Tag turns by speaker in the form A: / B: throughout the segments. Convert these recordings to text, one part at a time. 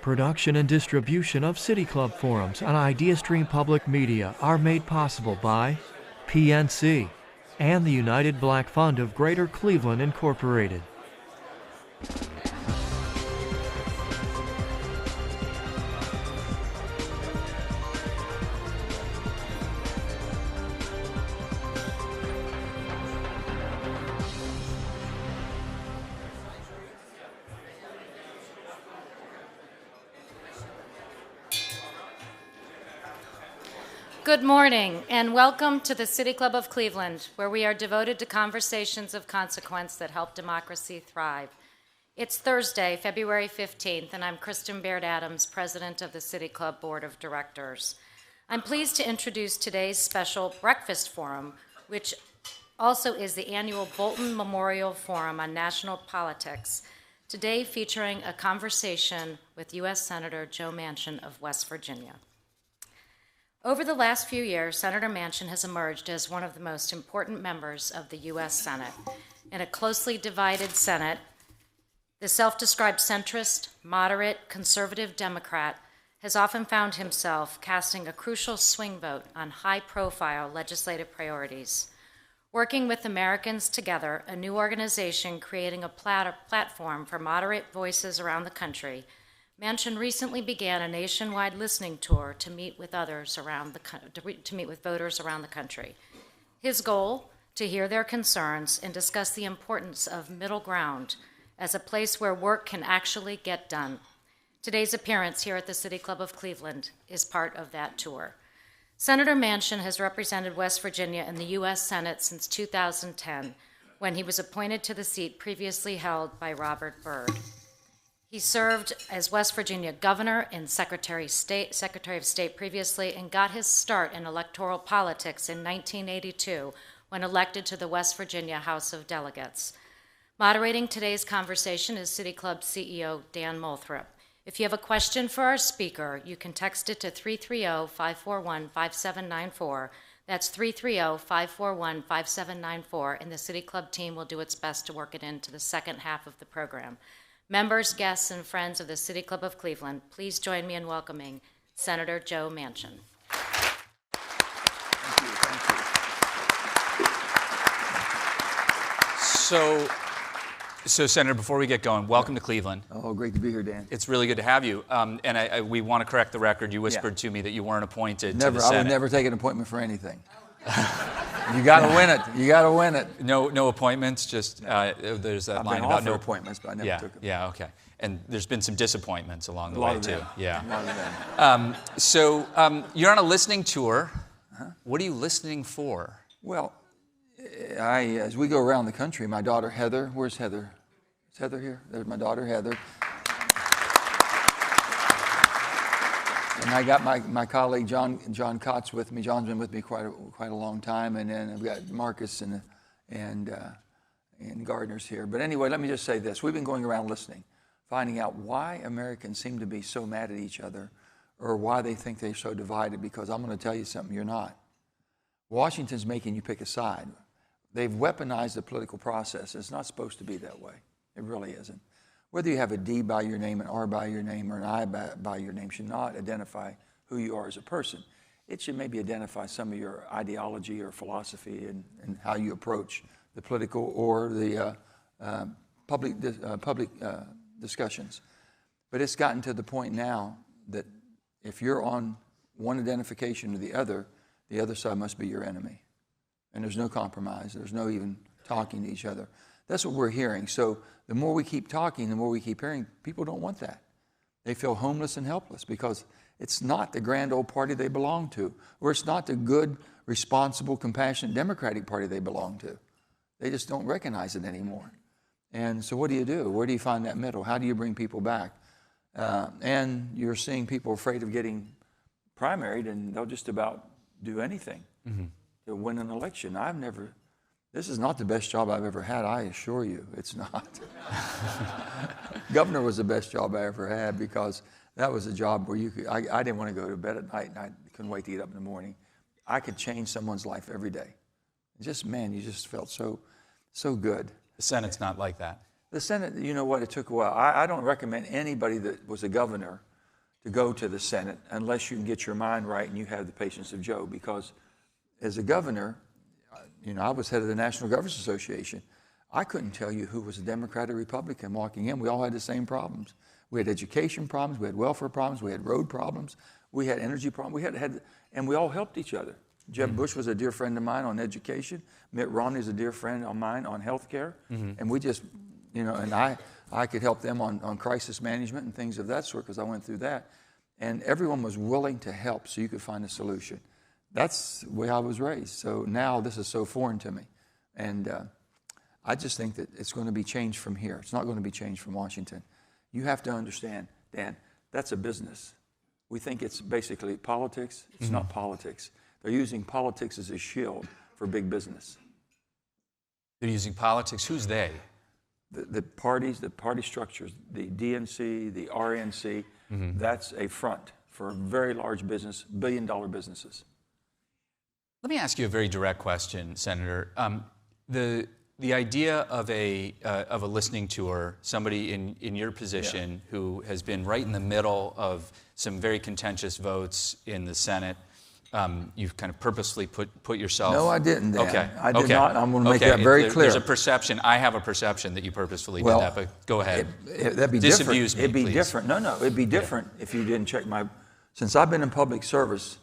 A: Production and distribution of City Club forums on IdeaStream Public Media are made possible by PNC and the United Black Fund of Greater Cleveland, Incorporated.
B: Good morning, and welcome to the City Club of Cleveland, where we are devoted to conversations of consequence that help democracy thrive. It's Thursday, February 15th, and I'm Kristen Baird Adams, President of the City Club Board of Directors. I'm pleased to introduce today's special breakfast forum, which also is the annual Bolton Memorial Forum on National Politics, today featuring a conversation with U.S. Senator Joe Manchin of West Virginia. Over the last few years, Senator Manchin has emerged as one of the most important members of the U.S. Senate. In a closely divided Senate, the self-described centrist, moderate, conservative Democrat has often found himself casting a crucial swing vote on high-profile legislative priorities. Working with Americans Together, a new organization creating a platform for moderate voices around the country, Manchin recently began a nationwide listening tour to meet with voters around the country. His goal: to hear their concerns and discuss the importance of middle ground as a place where work can actually get done. Today's appearance here at the City Club of Cleveland is part of that tour. Senator Manchin has represented West Virginia in the U.S. Senate since 2010, when he was appointed to the seat previously held by Robert Byrd. He served as West Virginia governor and Secretary of State previously, and got his start in electoral politics in 1982 when elected to the West Virginia House of Delegates. Moderating today's conversation is City Club CEO Dan Moulthrop. If you have a question for our speaker, you can text it to 330-541-5794. That's 330-541-5794, and the City Club team will do its best to work it into the second half of the program. Members, guests, and friends of the City Club of Cleveland, please join me in welcoming Senator Joe Manchin.
C: Thank you. So, Senator, before we get going, welcome to Cleveland.
D: Oh, great to be here, Dan.
C: It's really good to have you. And we want to correct the record. You whispered to me that you weren't appointed
D: Never.
C: to the Senate.
D: I would never take an appointment for anything. You got to win it. You got to win it.
C: No appointments. Just there's that line about no
D: appointments, but I never took them.
C: Yeah. Okay. And there's been some disappointments along the way too. Yeah.
D: A lot of them.
C: So you're on a listening tour. Uh-huh. What are you listening for?
D: Well, as we go around the country, my daughter Heather. Where's Heather? Is Heather here? There's my daughter Heather. And I got my colleague John Kotz with me. John's been with me quite a long time, and then I've got Marcus and Gardner's here. But anyway, let me just say this: we've been going around listening, finding out why Americans seem to be so mad at each other, or why they think they're so divided. Because I'm going to tell you something: you're not. Washington's making you pick a side. They've weaponized the political process. It's not supposed to be that way. It really isn't. Whether you have a D by your name, an R by your name, or an I by your name should not identify who you are as a person. It should maybe identify some of your ideology or philosophy and how you approach the political or the public discussions. But it's gotten to the point now that if you're on one identification or the other side must be your enemy. And there's no compromise. There's no even talking to each other. That's what we're hearing. So the more we keep talking, the more we keep hearing, people don't want that. They feel homeless and helpless because it's not the grand old party they belong to, or it's not the good, responsible, compassionate Democratic Party they belong to. They just don't recognize it anymore. And so what do you do? Where do you find that middle? How do you bring people back? And you're seeing people afraid of getting primaried, and they'll just about do anything to win an election. This is not the best job I've ever had, I assure you. It's not. Governor was the best job I ever had because that was a job where I didn't want to go to bed at night and I couldn't wait to get up in the morning. I could change someone's life every day. You just felt so good.
C: The Senate's not like that.
D: The Senate, you know what, it took a while. I don't recommend anybody that was a governor to go to the Senate unless you can get your mind right and you have the patience of Joe. Because as a governor, I was head of the National Governors Association. I couldn't tell you who was a Democrat or Republican walking in. We all had the same problems. We had education problems, we had welfare problems, we had road problems, we had energy problems, and we all helped each other. Jeb Bush was a dear friend of mine on education. Mitt Romney is a dear friend of mine on health care. And we just, and I could help them on crisis management and things of that sort because I went through that. And everyone was willing to help so you could find a solution. That's the way I was raised. So now this is so foreign to me. And I just think that it's going to be changed from here. It's not going to be changed from Washington. You have to understand, Dan, that's a business. We think it's basically politics. It's not politics. They're using politics as a shield for big business.
C: They're using politics. Who's they?
D: The parties, the party structures, the DNC, the RNC, that's a front for very large business, billion-dollar businesses.
C: Let me ask you a very direct question, Senator. The idea of a listening tour, somebody in your position who has been right in the middle of some very contentious votes in the Senate, you've kind of purposely put yourself...
D: No, I didn't, Dan.
C: Okay.
D: I did not. I'm going to make that very clear.
C: There's a perception. I have a perception that you purposefully did that, but go ahead.
D: That'd be
C: Disabuse
D: different.
C: me,
D: It'd be
C: please.
D: different. No, it'd be different if you didn't check my... Since I've been in public service,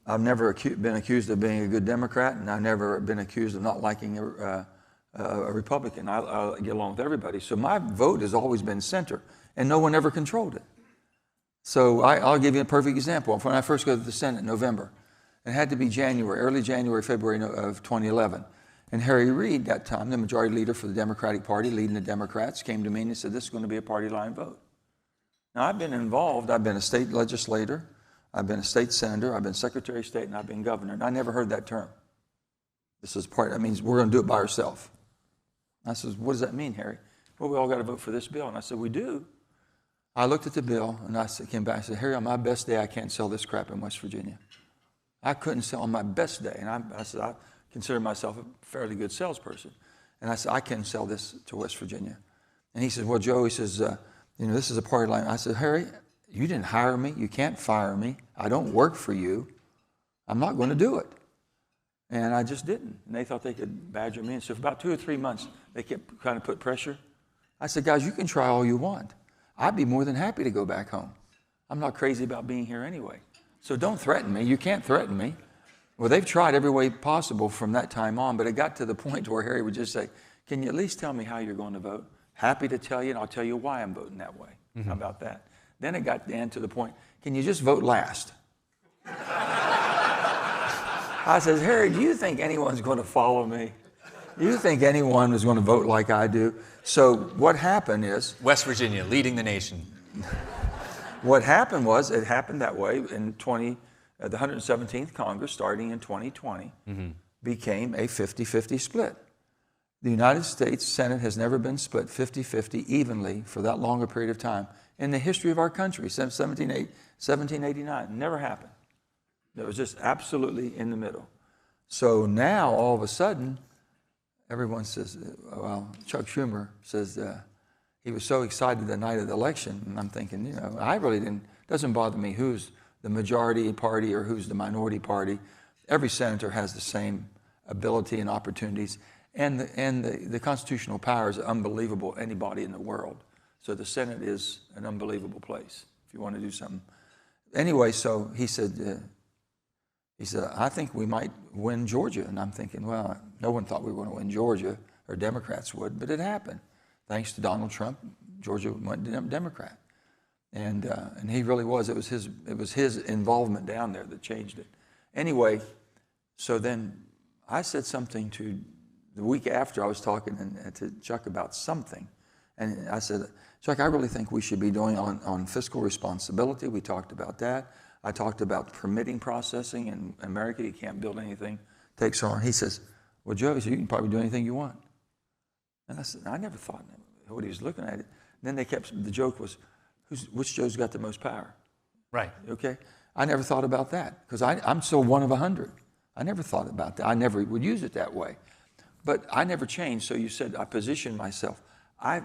D: I've never been accused of being a good Democrat, and I've never been accused of not liking a Republican. I get along with everybody. So my vote has always been center, and no one ever controlled it. So I'll give you a perfect example. When I first go to the Senate in November, it had to be early January, February of 2011. And Harry Reid, that time, the majority leader for the Democratic Party, leading the Democrats, came to me and he said, this is going to be a party line vote. Now, I've been involved. I've been a state legislator. I've been a state senator. I've been Secretary of State, and I've been governor. And I never heard that term. That means we're going to do it by ourselves. I said, what does that mean, Harry? Well, we all got to vote for this bill. And I said, we do. I looked at the bill, and I came back and said, Harry, on my best day, I can't sell this crap in West Virginia. I couldn't sell on my best day. And I said, I consider myself a fairly good salesperson. And I said, I can sell this to West Virginia. And he said, well, Joe, he says, this is a party line. I said, Harry, you didn't hire me. You can't fire me. I don't work for you. I'm not going to do it. And I just didn't. And they thought they could badger me. And so for about 2 or 3 months, they kept trying to put pressure. I said, guys, you can try all you want. I'd be more than happy to go back home. I'm not crazy about being here anyway. So don't threaten me. You can't threaten me. Well, they've tried every way possible from that time on, but it got to the point where Harry would just say, can you at least tell me how you're going to vote? Happy to tell you, and I'll tell you why I'm voting that way. How about that? Then it got down to the point, can you just vote last? I said, Harry, do you think anyone's going to follow me? Do you think anyone is going to vote like I do? So what happened is...
C: West Virginia, leading the nation.
D: What happened was, it happened that way in the 117th Congress, starting in 2020, became a 50-50 split. The United States Senate has never been split 50-50 evenly for that long a period of time in the history of our country, since 1789. Never happened. It was just absolutely in the middle. So now, all of a sudden, everyone says, well, Chuck Schumer says he was so excited the night of the election, and I'm thinking, I really doesn't bother me who's the majority party or who's the minority party. Every senator has the same ability and opportunities, and the constitutional power is unbelievable anybody in the world. So the Senate is an unbelievable place if you want to do something. Anyway, so he said, I think we might win Georgia. And I'm thinking, well, no one thought we were going to win Georgia, or Democrats would, but it happened. Thanks to Donald Trump, Georgia went Democrat. And he really was. It was his involvement down there that changed it. Anyway, so then I said something the week after I was talking to Chuck about something. And I said, Chuck, I really think we should be doing on fiscal responsibility. We talked about that. I talked about permitting processing in America. You can't build anything. Takes on. He says, well, Joe, he said, you can probably do anything you want. And I said, I never thought what he was looking at it. Then the joke was, which Joe's got the most power?
C: Right.
D: Okay? I never thought about that because I'm still one of 100. I never thought about that. I never would use it that way. But I never changed. So you said I positioned myself. I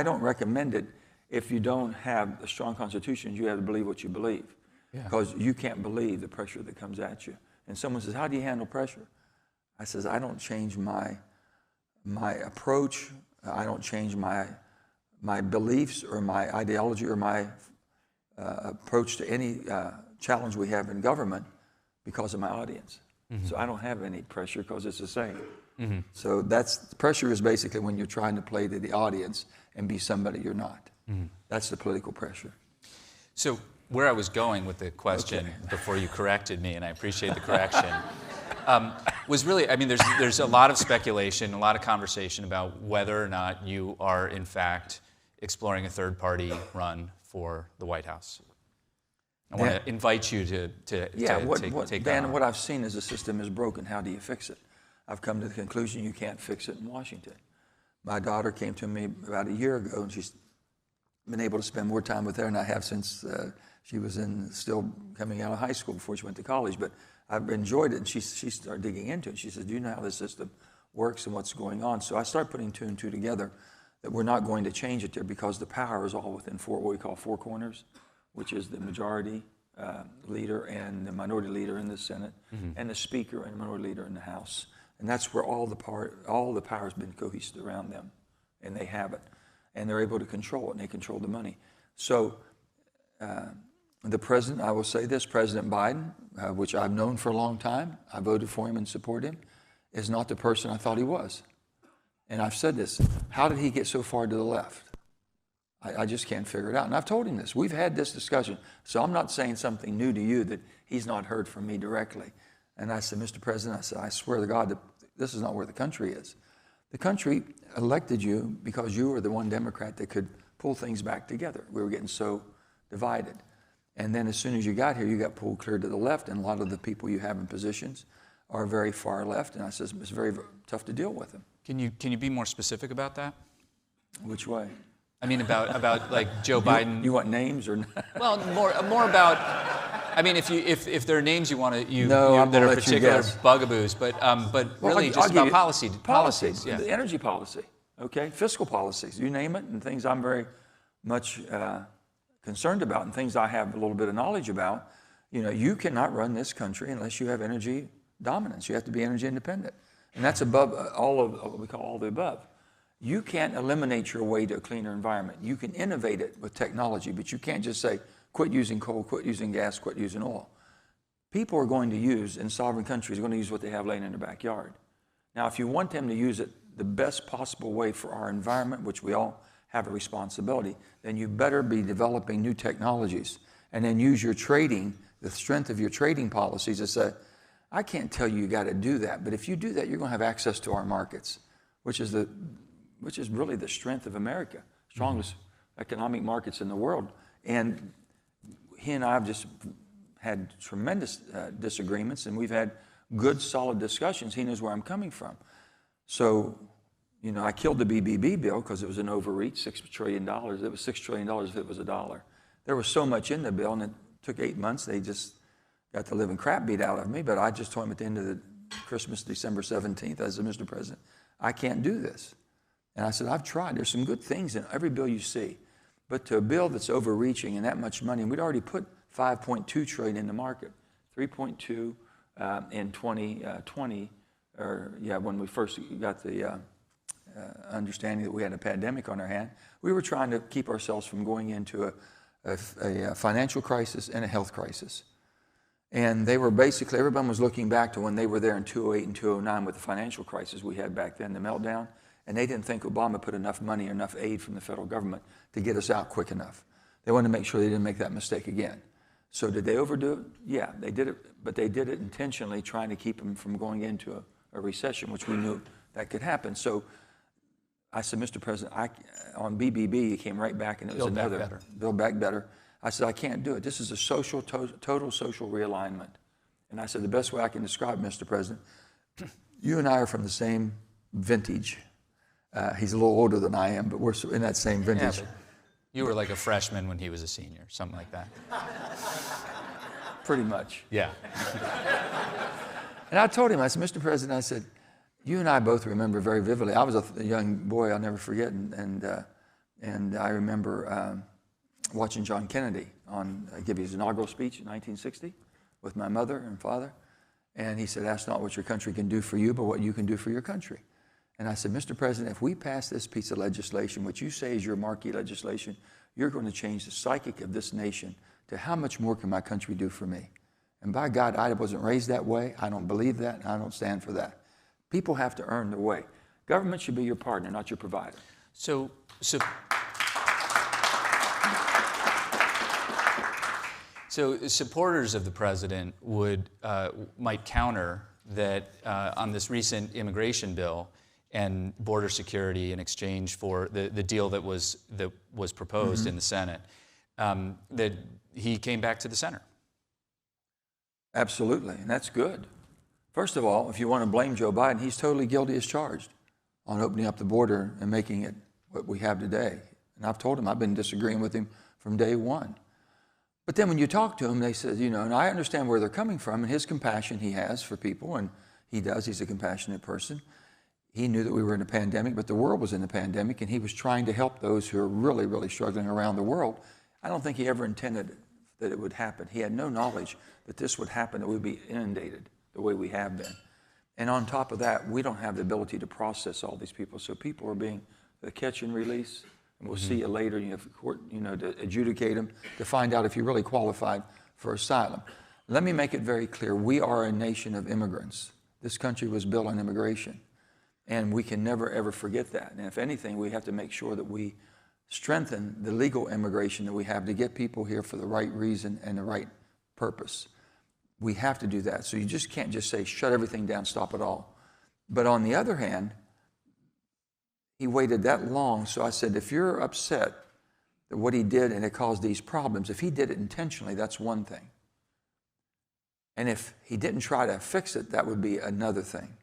D: don't recommend it if you don't have a strong constitution, you have to believe what you believe. Because you can't believe the pressure that comes at you. And someone says, how do you handle pressure? I says, I don't change my approach. I don't change my beliefs or my ideology or my approach to any challenge we have in government because of my audience. So I don't have any pressure because it's the same. So pressure is basically when you're trying to play to the audience and be somebody you're not. That's the political pressure.
C: So where I was going with the question before you corrected me, and I appreciate the correction, was really, I mean, there's a lot of speculation, a lot of conversation about whether or not you are, in fact, exploring a third-party run for the White House. I want to invite you to take that on.
D: What I've seen is the system is broken. How do you fix it? I've come to the conclusion you can't fix it in Washington. My daughter came to me about a year ago, and she's been able to spend more time with her than I have since she was still coming out of high school before she went to college. But I've enjoyed it, and she started digging into it. She said, do you know how this system works and what's going on? So I started putting two and two together, that we're not going to change it there because the power is all within what we call four corners, which is the majority leader and the minority leader in the Senate, and the speaker and the minority leader in the House. And that's where all the power has been cohesed around them, and they have it. And they're able to control it, and they control the money. So the president, I will say this, President Biden, which I've known for a long time, I voted for him and support him, is not the person I thought he was. And I've said this, how did he get so far to the left? I just can't figure it out. And I've told him this. We've had this discussion. So I'm not saying something new to you that he's not heard from me directly. And I said, Mr. President, I said, I swear to God that this is not where the country is. The country elected you because you were the one Democrat that could pull things back together. We were getting so divided. And then as soon as you got here, you got pulled clear to the left, and a lot of the people you have in positions are very far left. And I said, it's very, very tough to deal with them.
C: Can you be more specific about that?
D: Which way?
C: I mean, about like Joe Biden.
D: You want names or not?
C: Well, more about. I mean, if there are names you want to
D: that
C: are particular bugaboos, but really just about policies. Yeah.
D: The energy policy, okay, fiscal policies, you name it, and things I'm very much concerned about, and things I have a little bit of knowledge about. You know, you cannot run this country unless you have energy dominance. You have to be energy independent, and that's above all of what we call all the above. You can't eliminate your way to a cleaner environment. You can innovate it with technology, but you can't just say, quit using coal, quit using gas, quit using oil. People are going to use, in sovereign countries, are going to use what they have laying in their backyard. Now, if you want them to use it the best possible way for our environment, which we all have a responsibility, then you better be developing new technologies and then use your trading, the strength of your trading policies to say, I can't tell you got to do that, but if you do that, you're going to have access to our markets, which is really the strength of America, strongest economic markets in the world. And he and I have just had tremendous disagreements, and we've had good, solid discussions. He knows where I'm coming from. So, you know, I killed the BBB bill because it was an overreach, $6 trillion. It was $6 trillion if it was a dollar. There was so much in the bill, and it took 8 months. They just got the living crap beat out of me. But I just told him at the end of the Christmas, December 17th, I said, Mr. President, I can't do this. And I said, I've tried. There's some good things in every bill you see. But to a bill that's overreaching and that much money, and we'd already put $5.2 trillion in the market, 3.2 in 2020, when we first got the understanding that we had a pandemic on our hand. We were trying to keep ourselves from going into a financial crisis and a health crisis. And they were basically, everyone was looking back to when they were there in 2008 and 2009 with the financial crisis we had back then, the meltdown. And they didn't think Obama put enough money or enough aid from the federal government to get us out quick enough. They wanted to make sure they didn't make that mistake again. So did they overdo it? Yeah, they did it, but they did it intentionally, trying to keep them from going into a recession, which we knew that could happen. So I said, Mr. President, on BBB, it came right back, and it was another Build Back Better. I said, I can't do it. This is a total social realignment. And I said, the best way I can describe it, Mr. President, you and I are from the same vintage. He's a little older than I am, but we're in that same vintage.
C: Yeah, you were like a freshman when he was a senior, something like that.
D: Pretty much.
C: Yeah.
D: And I told him, I said, Mr. President, I said, you and I both remember very vividly. I was a young boy, I'll never forget, and And I remember watching John Kennedy give his inaugural speech in 1960 with my mother and father. And he said, ask not what your country can do for you, but what you can do for your country. And I said, Mr. President, if we pass this piece of legislation, what you say is your marquee legislation, you're going to change the psychic of this nation to how much more can my country do for me? And by God, I wasn't raised that way. I don't believe that, and I don't stand for that. People have to earn their way. Government should be your partner, not your provider.
C: So supporters of the president might counter that on this recent immigration bill and border security in exchange for the deal that was proposed in the Senate, that he came back to the center.
D: Absolutely, and that's good. First of all, if you want to blame Joe Biden, he's totally guilty as charged on opening up the border and making it what we have today. And I've told him I've been disagreeing with him from day one. But then when you talk to him, they said, and I understand where they're coming from and his compassion he has for people, and he's a compassionate person. He knew that we were in a pandemic, but the world was in a pandemic, and he was trying to help those who are really, really struggling around the world. I don't think he ever intended that it would happen. He had no knowledge that this would happen, that we'd be inundated the way we have been. And on top of that, we don't have the ability to process all these people. So people are being catch and release, and we'll see you later. You have court, to adjudicate them, to find out if you're really qualified for asylum. Let me make it very clear. We are a nation of immigrants. This country was built on immigration, and we can never, ever forget that. And if anything, we have to make sure that we strengthen the legal immigration that we have to get people here for the right reason and the right purpose. We have to do that. So you just can't just say, shut everything down, stop it all. But on the other hand, he waited that long. So I said, if you're upset that what he did and it caused these problems, if he did it intentionally, that's one thing. And if he didn't try to fix it, that would be another thing.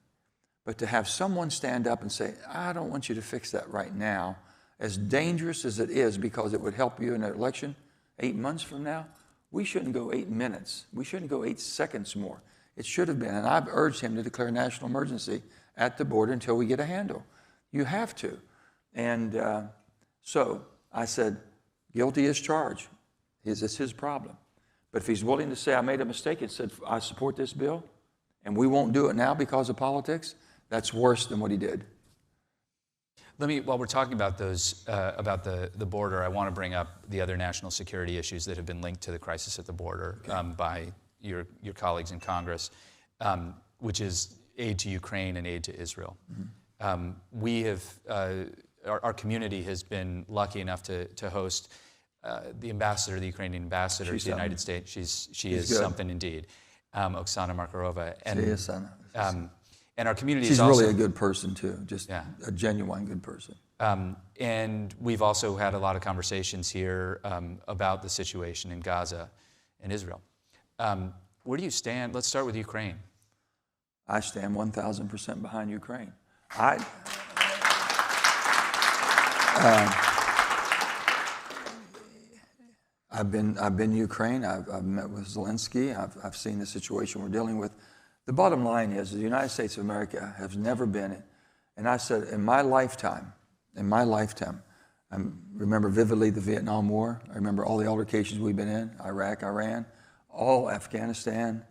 D: But to have someone stand up and say, I don't want you to fix that right now, as dangerous as it is because it would help you in an election 8 months from now, we shouldn't go 8 minutes. We shouldn't go 8 seconds more. It should have been, and I've urged him to declare a national emergency at the border until we get a handle. You have to. And so I said, guilty as charged. It's his problem. But if he's willing to say, I made a mistake and said, I support this bill, and we won't do it now because of politics, that's worse than what he did.
C: While we're talking about those, about the border, I want to bring up the other national security issues that have been linked to the crisis at the border by your colleagues in Congress, which is aid to Ukraine and aid to Israel. Mm-hmm. Our community has been lucky enough to host the ambassador, the Ukrainian ambassador to the United States. She is something indeed, Oksana Markarova.
D: She is something.
C: And our community
D: She's
C: is also...
D: She's really a good person, too, just a genuine good person.
C: And we've also had a lot of conversations here about the situation in Gaza and Israel. Where do you stand? Let's start with Ukraine.
D: I stand 1,000% behind Ukraine. I've been to Ukraine. I've met with Zelensky. I've seen the situation we're dealing with. The bottom line is the United States of America has never been, and I said in my lifetime, I remember vividly the Vietnam War. I remember all the altercations we've been in, Iraq, Iran, all Afghanistan,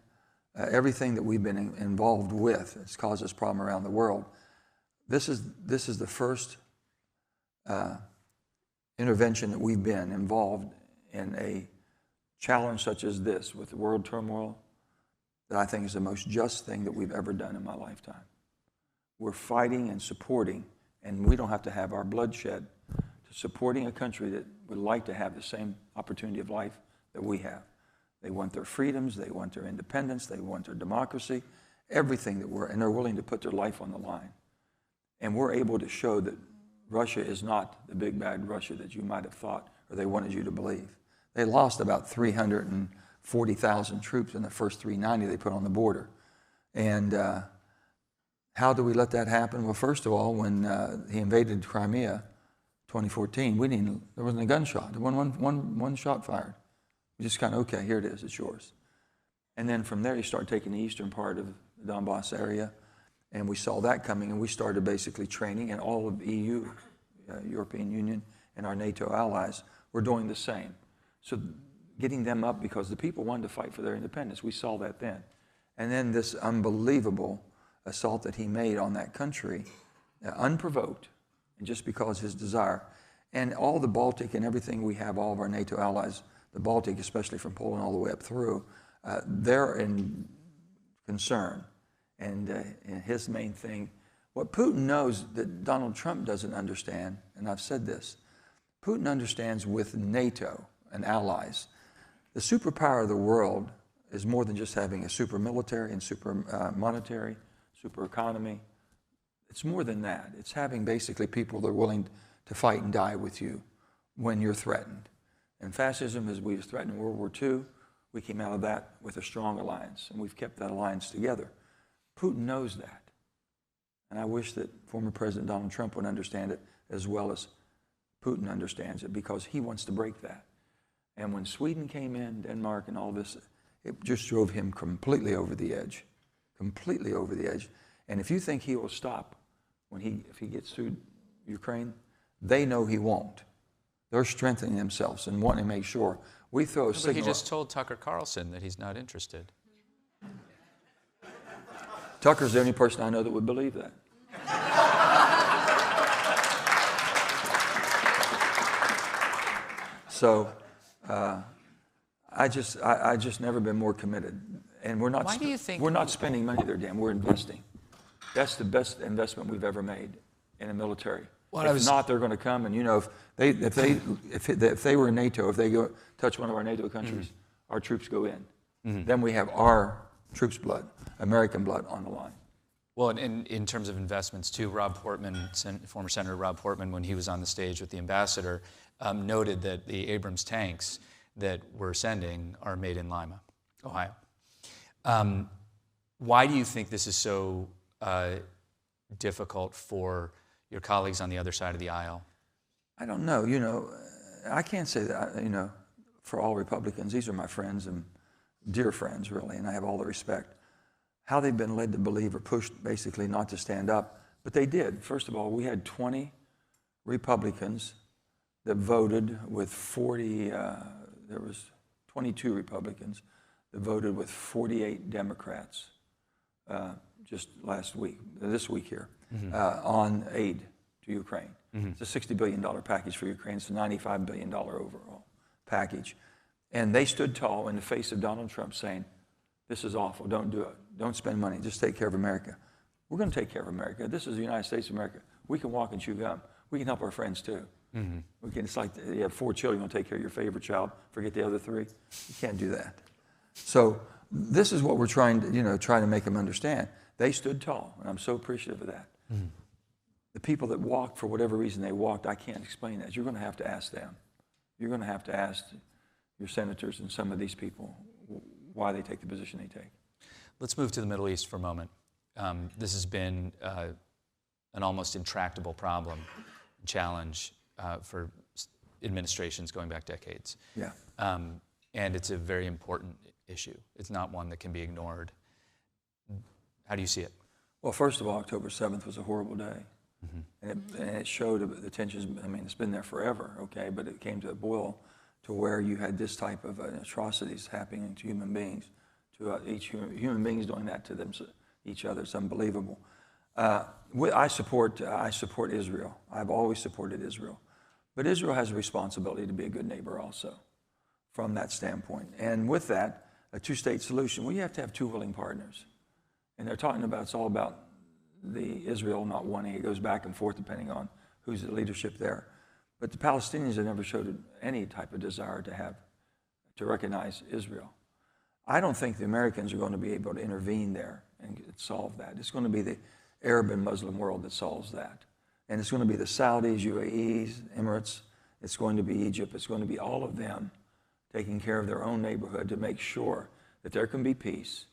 D: everything that we've been involved with has caused us problem around the world. This is the first intervention that we've been involved in a challenge such as this with the world turmoil that I think is the most just thing that we've ever done in my lifetime. We're fighting and supporting, and we don't have to have our blood shed to supporting a country that would like to have the same opportunity of life that we have. They want their freedoms, they want their independence, they want their democracy, everything that and they're willing to put their life on the line. And we're able to show that Russia is not the big bad Russia that you might have thought or they wanted you to believe. They lost about 340,000 troops in the first 390 they put on the border. And how do we let that happen? Well, first of all, when he invaded Crimea, 2014, there wasn't a gunshot. There wasn't one shot fired. We just kind of, okay, here it is, it's yours. And then from there, you start taking the eastern part of the Donbass area, and we saw that coming, and we started basically training, and all of EU, European Union, and our NATO allies were doing the same. So getting them up because the people wanted to fight for their independence. We saw that then. And then this unbelievable assault that he made on that country, unprovoked, and just because his desire. And all the Baltic and everything we have, all of our NATO allies, the Baltic, especially from Poland all the way up through, they're in concern. And his main thing, what Putin knows that Donald Trump doesn't understand, and I've said this, Putin understands with NATO and allies, the superpower of the world is more than just having a super military and super monetary, super economy. It's more than that. It's having basically people that are willing to fight and die with you when you're threatened. And fascism, as we was threatened in World War II, we came out of that with a strong alliance, and we've kept that alliance together. Putin knows that. And I wish that former President Donald Trump would understand it as well as Putin understands it, because he wants to break that. And when Sweden came in, Denmark and all this, it just drove him completely over the edge. Completely over the edge. And if you think he will stop if he gets through Ukraine, they know he won't. They're strengthening themselves and wanting to make sure we throw a signal.
C: But he just told Tucker Carlson that he's not interested.
D: Tucker's the only person I know that would believe that. So I just never been more committed. And we're not.
C: Why do you think
D: we're not spending money there, Dan? We're investing. That's the best investment we've ever made in a military. If not, they're going to come, and if they were in NATO, if they go touch one of our NATO countries, our troops go in. Then we have our troops' blood, American blood, on the line.
C: Well, and in terms of investments too, Rob Portman, former Senator Rob Portman, when he was on the stage with the ambassador, noted that the Abrams tanks that we're sending are made in Lima, Ohio. Why do you think this is so difficult for your colleagues on the other side of the aisle?
D: I don't know. I can't say that, for all Republicans. These are my friends and dear friends, really, and I have all the respect. How they've been led to believe or pushed, basically, not to stand up. But they did. First of all, we had 20 Republicans that voted with 40, there was 22 Republicans that voted with 48 Democrats just this week here, on aid to Ukraine. It's a $60 billion package for Ukraine. It's a $95 billion overall package. And they stood tall in the face of Donald Trump saying, this is awful, don't do it. Don't spend money, just take care of America. We're going to take care of America. This is the United States of America. We can walk and chew gum. We can help our friends too. It's like you have 4 children, you want to take care of your favorite child, forget the other 3. You can't do that. So this is what we're trying to make them understand. They stood tall, and I'm so appreciative of that. The people that walked, for whatever reason they walked, I can't explain that. You're going to have to ask them. You're going to have to ask your senators and some of these people why they take the position they take.
C: Let's move to the Middle East for a moment. This has been an almost intractable problem, challenge for administrations going back decades.
D: Yeah.
C: And it's a very important issue. It's not one that can be ignored. How do you see it?
D: Well, first of all, October 7th was a horrible day. And it showed the tensions. I mean, it's been there forever, okay, but it came to a boil to where you had this type of atrocities happening to human beings, to human beings doing that to each other. It's unbelievable. I support Israel. I've always supported Israel. But Israel has a responsibility to be a good neighbor also from that standpoint. And with that, a two-state solution, well, you have to have 2 willing partners. And they're talking about, it's all about the Israel not wanting, it goes back and forth depending on who's the leadership there. But the Palestinians have never showed any type of desire to recognize Israel. I don't think the Americans are going to be able to intervene there and solve that. It's going to be the Arab and Muslim world that solves that. And it's going to be the Saudis, UAEs, Emirates, it's going to be Egypt, it's going to be all of them taking care of their own neighborhood to make sure that there can be peace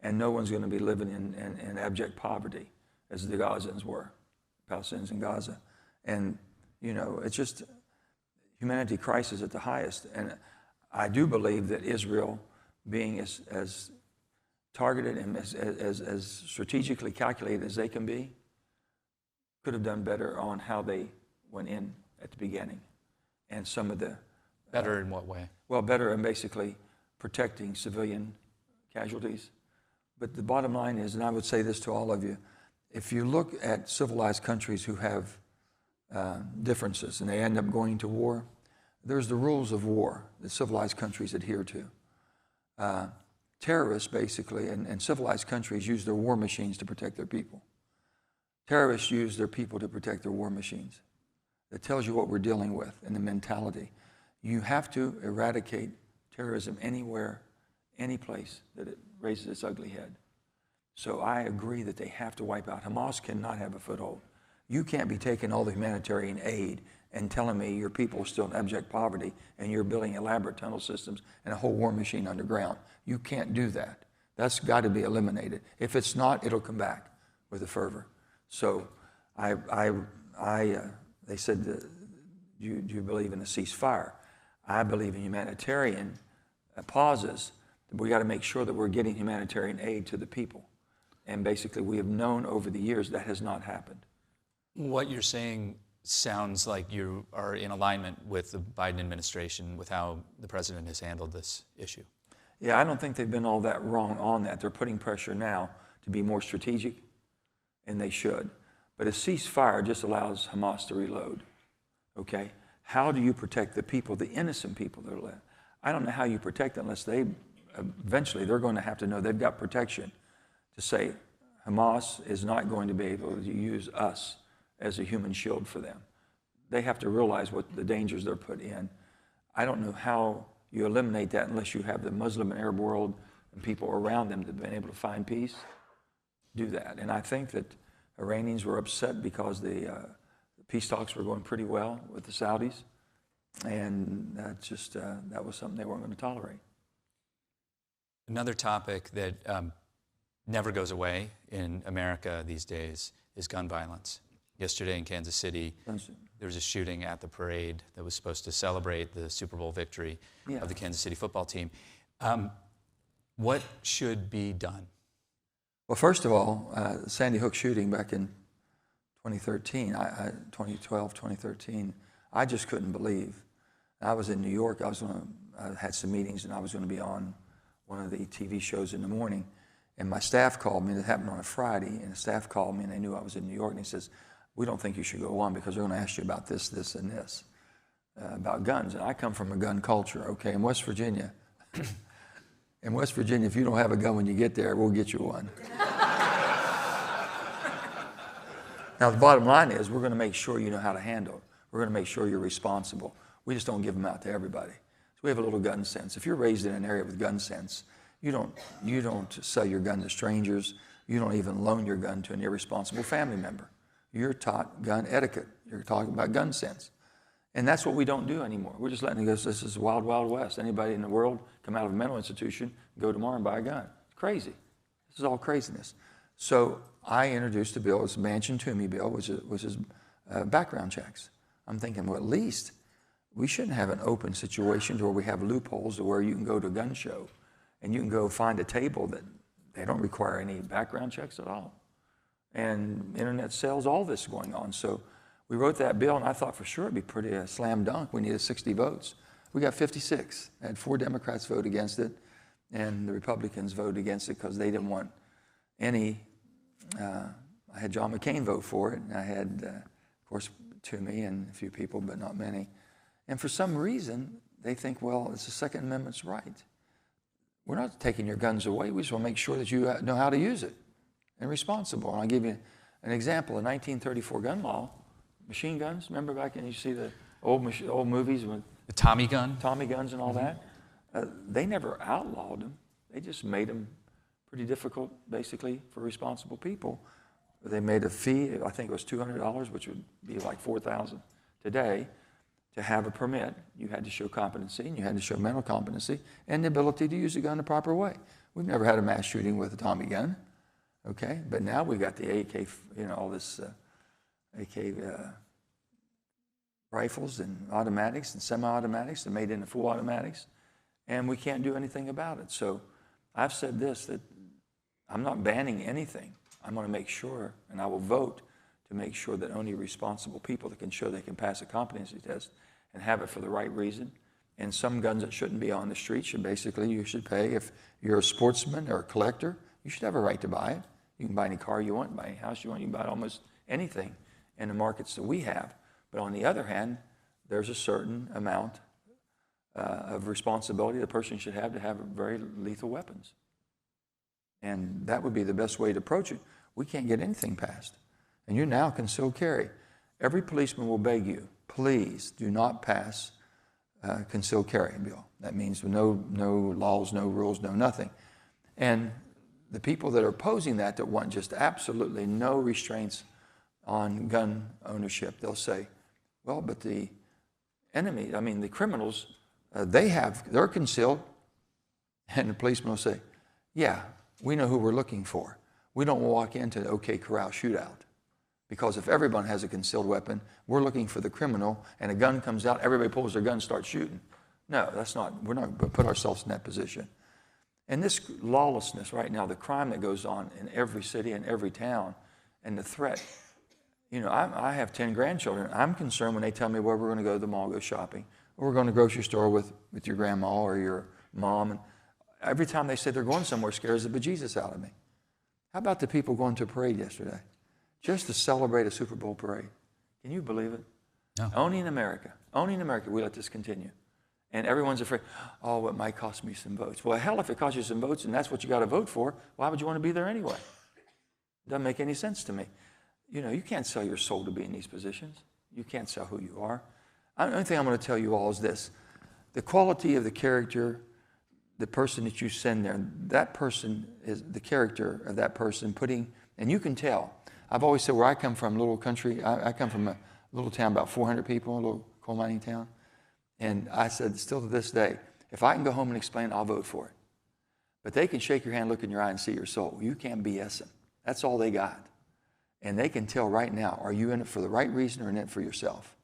D: and no one's going to be living in abject poverty as the Gazans were, Palestinians in Gaza. And, it's just humanity crisis at the highest. And I do believe that Israel, being as targeted and as strategically calculated as they can be, could have done better on how they went in at the beginning. and some of the...
C: Better in what way?
D: Well, better in basically protecting civilian casualties. But the bottom line is, and I would say this to all of you, if you look at civilized countries who have differences and they end up going to war, there's the rules of war that civilized countries adhere to. Terrorists, basically, and civilized countries use their war machines to protect their people. Terrorists use their people to protect their war machines. That tells you what we're dealing with and the mentality. You have to eradicate terrorism anywhere, any place that it raises its ugly head. So I agree that they have to wipe out. Hamas cannot have a foothold. You can't be taking all the humanitarian aid and telling me your people are still in abject poverty and you're building elaborate tunnel systems and a whole war machine underground. You can't do that. That's got to be eliminated. If it's not, it'll come back with a fervor. So they said, do you believe in a ceasefire? I believe in humanitarian pauses. We got to make sure that we're getting humanitarian aid to the people. And basically, we have known over the years that has not happened.
C: What you're saying sounds like you are in alignment with the Biden administration, with how the president has handled this issue.
D: Yeah, I don't think they've been all that wrong on that. They're putting pressure now to be more strategic, and they should. But a ceasefire just allows Hamas to reload, okay? How do you protect the people, the innocent people that are left? I don't know how you protect them unless they, eventually they're going to have to know they've got protection to say Hamas is not going to be able to use us as a human shield for them. They have to realize what the dangers they're put in. I don't know how you eliminate that unless you have the Muslim and Arab world and people around them that have been able to find peace, do that. And I think that Iranians were upset because the peace talks were going pretty well with the Saudis, and that was something they weren't going to tolerate.
C: Another topic that never goes away in America these days is gun violence. Yesterday in Kansas City, there was a shooting at the parade that was supposed to celebrate the Super Bowl victory of the Kansas City football team. What should be done?
D: Well, first of all, Sandy Hook shooting back in 2013, 2012, 2013, I just couldn't believe. I was in New York. I had some meetings, and I was going to be on one of the TV shows in the morning. And my staff called me. It happened on a Friday, and the staff called me, and they knew I was in New York. And he says, "We don't think you should go on because they're going to ask you about this, this, and this, about guns." And I come from a gun culture, okay, in West Virginia. In West Virginia, if you don't have a gun when you get there, we'll get you one. Now, the bottom line is we're going to make sure you know how to handle it. We're going to make sure you're responsible. We just don't give them out to everybody. So we have a little gun sense. If you're raised in an area with gun sense, you don't sell your gun to strangers. You don't even loan your gun to an irresponsible family member. You're taught gun etiquette. You're talking about gun sense. And that's what we don't do anymore. We're just letting it go. This is wild, wild west. Anybody in the world come out of a mental institution, go tomorrow and buy a gun. It's crazy. This is all craziness. So I introduced a bill, it's a Manchin-Toomey bill, which is background checks. I'm thinking, well, at least we shouldn't have an open situation where we have loopholes to where you can go to a gun show and you can go find a table that they don't require any background checks at all. And internet sales, all this going on. So we wrote that bill, and I thought for sure it'd be pretty slam dunk. We needed 60 votes. We got 56. I had 4 Democrats vote against it, and the Republicans voted against it because they didn't want any. I had John McCain vote for it, and I had, of course, Toomey and a few people, but not many. And for some reason, they think, well, it's the Second Amendment's right. We're not taking your guns away. We just want to make sure that you know how to use it and responsible. And I'll give you an example. The 1934 gun law, machine guns, remember back in, you see the old movies with
C: the Tommy gun?
D: Tommy guns and all that? They never outlawed them. They just made them pretty difficult, basically, for responsible people. They made a fee, I think it was $200, which would be like $4,000 today, to have a permit. You had to show competency, and you had to show mental competency, and the ability to use a gun the proper way. We've never had a mass shooting with a Tommy gun, okay? But now we've got the AK, all this AK rifles and automatics and semi-automatics. They're made into full automatics, and we can't do anything about it. So I've said this, that I'm not banning anything. I'm going to make sure, and I will vote to make sure that only responsible people that can show they can pass a competency test and have it for the right reason. And some guns that shouldn't be on the street should basically, you should pay. If you're a sportsman or a collector, you should have a right to buy it. You can buy any car you want, buy any house you want, you can buy almost anything in the markets that we have. But on the other hand, there's a certain amount of responsibility the person should have to have very lethal weapons. And that would be the best way to approach it. We can't get anything passed. And you now can still carry. Every policeman will beg you, please do not pass concealed carry bill. That means no laws, no rules, no nothing. And the people that are opposing that want just absolutely no restraints on gun ownership, they'll say, well, but the enemy, the criminals, they're concealed. And the policeman will say, yeah, we know who we're looking for. We don't walk into the OK Corral shootout. Because if everyone has a concealed weapon, we're looking for the criminal, and a gun comes out, everybody pulls their gun and starts shooting. No, we're not going to put ourselves in that position. And this lawlessness right now, the crime that goes on in every city and every town, and the threat, I have 10 grandchildren. I'm concerned when they tell me where we're going to go to the mall, go shopping, or we're going to the grocery store with your grandma or your mom. And every time they say they're going somewhere, scares the bejesus out of me. How about the people going to a parade yesterday? Just to celebrate a Super Bowl parade. Can you believe it? No. Only in America we let this continue. And everyone's afraid, oh, it might cost me some votes. Well, hell, if it costs you some votes and that's what you got to vote for, why would you want to be there anyway? It doesn't make any sense to me. You can't sell your soul to be in these positions. You can't sell who you are. The only thing I'm going to tell you all is this. The quality of the character, the person that you send there, that person is the character of that person and you can tell. I've always said where I come from, a little country, I come from a little town, about 400 people, a little coal mining town. And I said, still to this day, if I can go home and explain it, I'll vote for it. But they can shake your hand, look in your eye, and see your soul. You can't BS them. That's all they got. And they can tell right now, are you in it for the right reason or in it for yourself?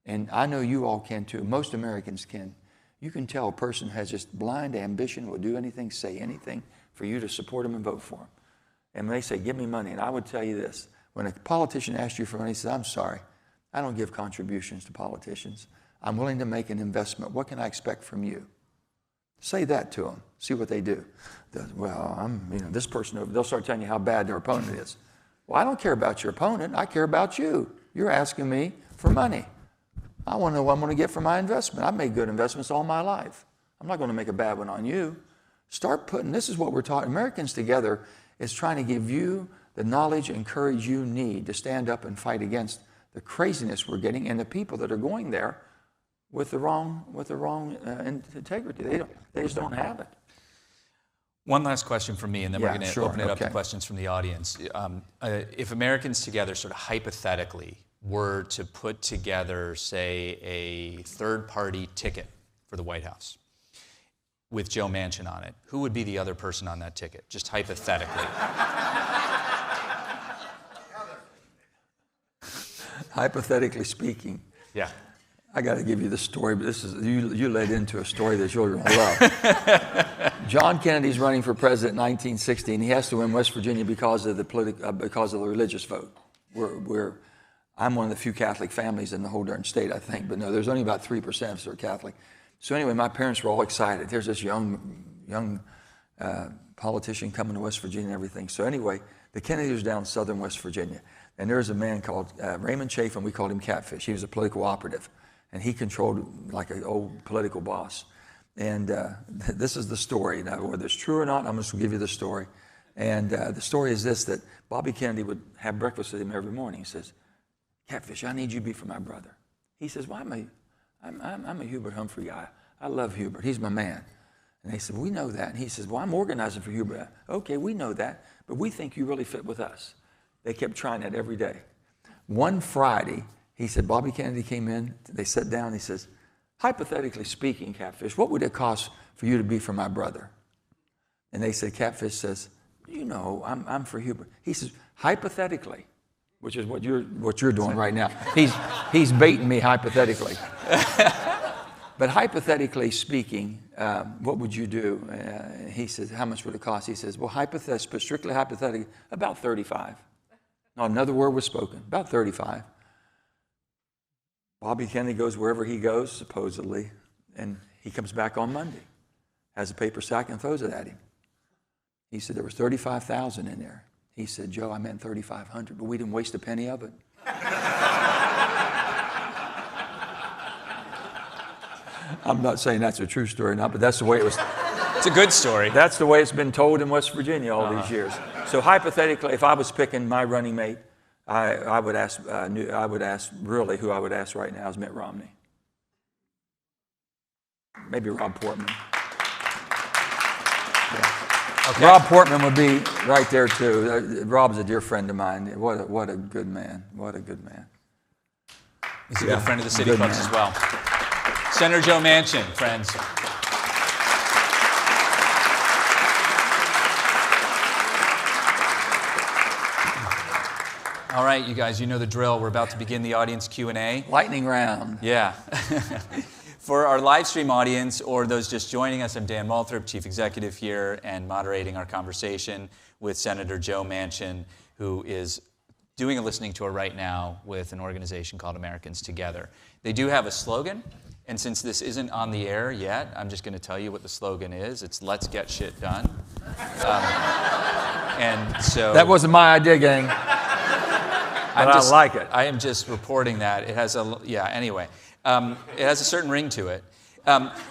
D: And I know you all can too. Most Americans can. You can tell a person has just blind ambition, will do anything, say anything for you to support them and vote for them. And when they say, give me money, and I would tell you this, when a politician asks you for money, he says, I'm sorry, I don't give contributions to politicians. I'm willing to make an investment. What can I expect from you? Say that to them. See what they do. Well, this person, they'll start telling you how bad their opponent is. Well, I don't care about your opponent. I care about you. You're asking me for money. I want to know what I'm going to get for my investment. I've made good investments all my life. I'm not going to make a bad one on you. Start putting, this is what we're taught. Americans Together is trying to give you the knowledge and courage you need to stand up and fight against the craziness we're getting and the people that are going there with the wrong integrity. They just don't have it.
C: One last question from me, and then we're going to open it up to questions from the audience. If Americans Together sort of hypothetically were to put together, say, a third-party ticket for the White House with Joe Manchin on it, who would be the other person on that ticket, just hypothetically?
D: Hypothetically speaking.
C: Yeah.
D: I got to give you the story, but this is you led into a story that children will love. John Kennedy's running for president in 1960, and he has to win West Virginia because of the religious vote. I'm one of the few Catholic families in the whole darn state, I think, but no, there's only about 3% of us are Catholic. So anyway, my parents were all excited. There's this young politician coming to West Virginia and everything. So anyway, the Kennedys was down in southern West Virginia, and there was a man called Raymond Chafin. We called him Catfish. He was a political operative. And he controlled like an old political boss. And this is the story. Now, whether it's true or not, I'm just going to give you the story. And the story is this, that Bobby Kennedy would have breakfast with him every morning. He says, Catfish, I need you to be for my brother. He says, well, I'm a Hubert Humphrey guy. I love Hubert. He's my man. And they said, we know that. And he says, well, I'm organizing for Hubert. Okay, we know that, but we think you really fit with us. They kept trying that every day. One Friday, he said, Bobby Kennedy came in, they sat down, he says, hypothetically speaking, Catfish, what would it cost for you to be for my brother? And they said, Catfish says, I'm for Hubert. He says, hypothetically, which is what you're doing right now. He's baiting me hypothetically. But hypothetically speaking, what would you do? He says, how much would it cost? He says, well, strictly hypothetically, about 35. Not another word was spoken, about 35. Bobby Kennedy goes wherever he goes, supposedly, and he comes back on Monday, has a paper sack and throws it at him. He said there was 35,000 in there. He said, Joe, I meant 3,500, but we didn't waste a penny of it. I'm not saying that's a true story or not, but that's the way it was.
C: It's a good story.
D: That's the way it's been told in West Virginia all these years. So hypothetically, if I was picking my running mate, I would ask really who I would ask right now is Mitt Romney. Maybe Rob Portman. Yeah. Okay. Rob Portman would be right there too. Rob's a dear friend of mine. What a good man. What a good man.
C: He's a good friend of the City Clubs as well. Senator Joe Manchin, friends. All right, you guys, you know the drill. We're about to begin the audience Q&A.
D: Lightning round.
C: Yeah. For our live stream audience or those just joining us, I'm Dan Moulthrop, Chief Executive here, and moderating our conversation with Senator Joe Manchin, who is doing a listening tour right now with an organization called Americans Together. They do have a slogan, and since this isn't on the air yet, I'm just going to tell you what the slogan is. It's "Let's get shit done." And so
D: that wasn't my idea, gang. But I like it.
C: I am just reporting that. It has anyway. It has a certain ring to it.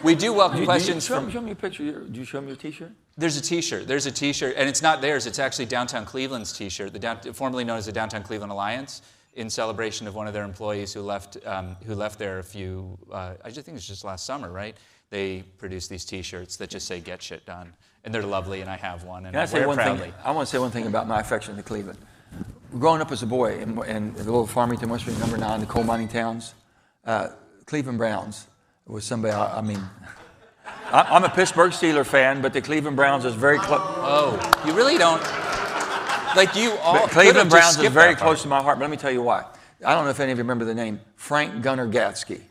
C: We do welcome questions from...
D: Show me a picture. Do you show me your T-shirt?
C: There's a T-shirt, and it's not theirs. It's actually Downtown Cleveland's T-shirt, formerly known as the Downtown Cleveland Alliance, in celebration of one of their employees who left there a few, I just think it was just last summer, right? They produced these T-shirts that just say "Get Shit Done," and they're lovely, and I have one, and I wear it proudly.
D: I want to say one thing about my affection to Cleveland. Growing up as a boy in the little Farmington, West Virginia, number 9, the coal mining towns, Cleveland Browns was somebody, I'm a Pittsburgh Steelers fan, but the Cleveland Browns is very close.
C: Oh, you really don't, like you all.
D: But Cleveland Browns is very close to my heart, but let me tell you why. I don't know if any of you remember the name, Frank Gunnar Gatsky,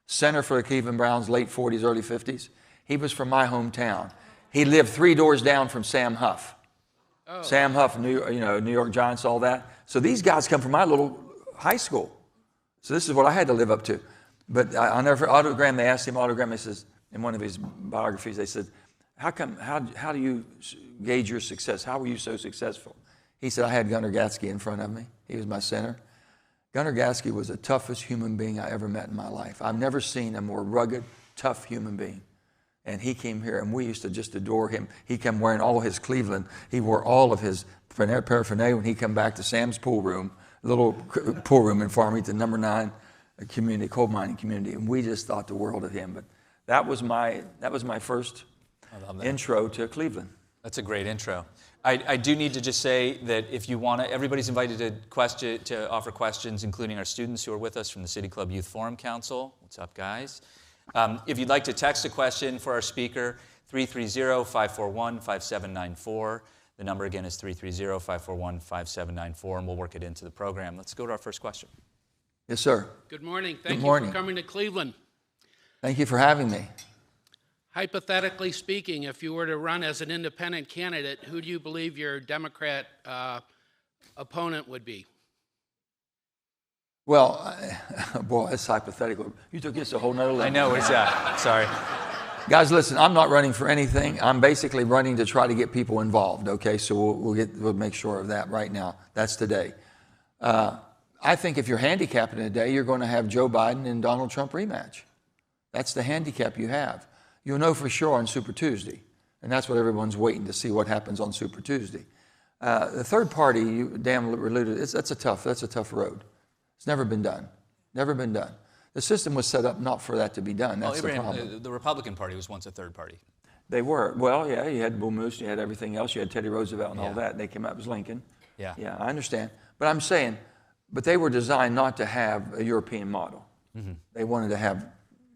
D: center for the Cleveland Browns, late 40s, early 50s. He was from my hometown. He lived 3 doors down from Sam Huff. Oh. Sam Huff, New York Giants, all that. So these guys come from my little high school. So this is what I had to live up to. But I'll never autogram. They asked him autogram. He says in one of his biographies, they said, "How do you gauge your success? How were you so successful?" He said, "I had Gunnar Gatsky in front of me. He was my center. Gunnar Gatsky was the toughest human being I ever met in my life. I've never seen a more rugged, tough human being." And he came here, and we used to just adore him. He came wearing all of his Cleveland. He wore all of his paraphernalia when he came back to Sam's pool room, little pool room in Farmington, number 9 community, coal mining community. And we just thought the world of him. But that was my first intro to Cleveland.
C: That's a great intro. I do need to just say that if you want to, everybody's invited to offer questions, including our students who are with us from the City Club Youth Forum Council. What's up, guys? If you'd like to text a question for our speaker, 330-541-5794. The number again is 330-541-5794, and we'll work it into the program. Let's go to our first question.
D: Yes, sir.
E: Good morning. Thank you for coming to Cleveland.
D: Thank you for having me.
E: Hypothetically speaking, if you were to run as an independent candidate, who do you believe your Democrat opponent would be?
D: Well, boy, that's hypothetical. You took this a whole nother level.
C: I know, what's that? Sorry.
D: Guys, listen, I'm not running for anything. I'm basically running to try to get people involved, okay? So we'll make sure of that right now. That's today. I think if you're handicapped in a day, you're going to have Joe Biden and Donald Trump rematch. That's the handicap you have. You'll know for sure on Super Tuesday, and that's what everyone's waiting to see what happens on Super Tuesday. The third party, you damn alluded, that's a tough road. It's never been done. Never been done. The system was set up not for that to be done. That's the problem.
C: The Republican Party was once a third party.
D: They were. Well, yeah, you had Bull Moose, you had everything else, you had Teddy Roosevelt and all that, and they came out as Lincoln.
C: Yeah.
D: Yeah, I understand. But I'm saying, but they were designed not to have a European model. Mm-hmm. They wanted to have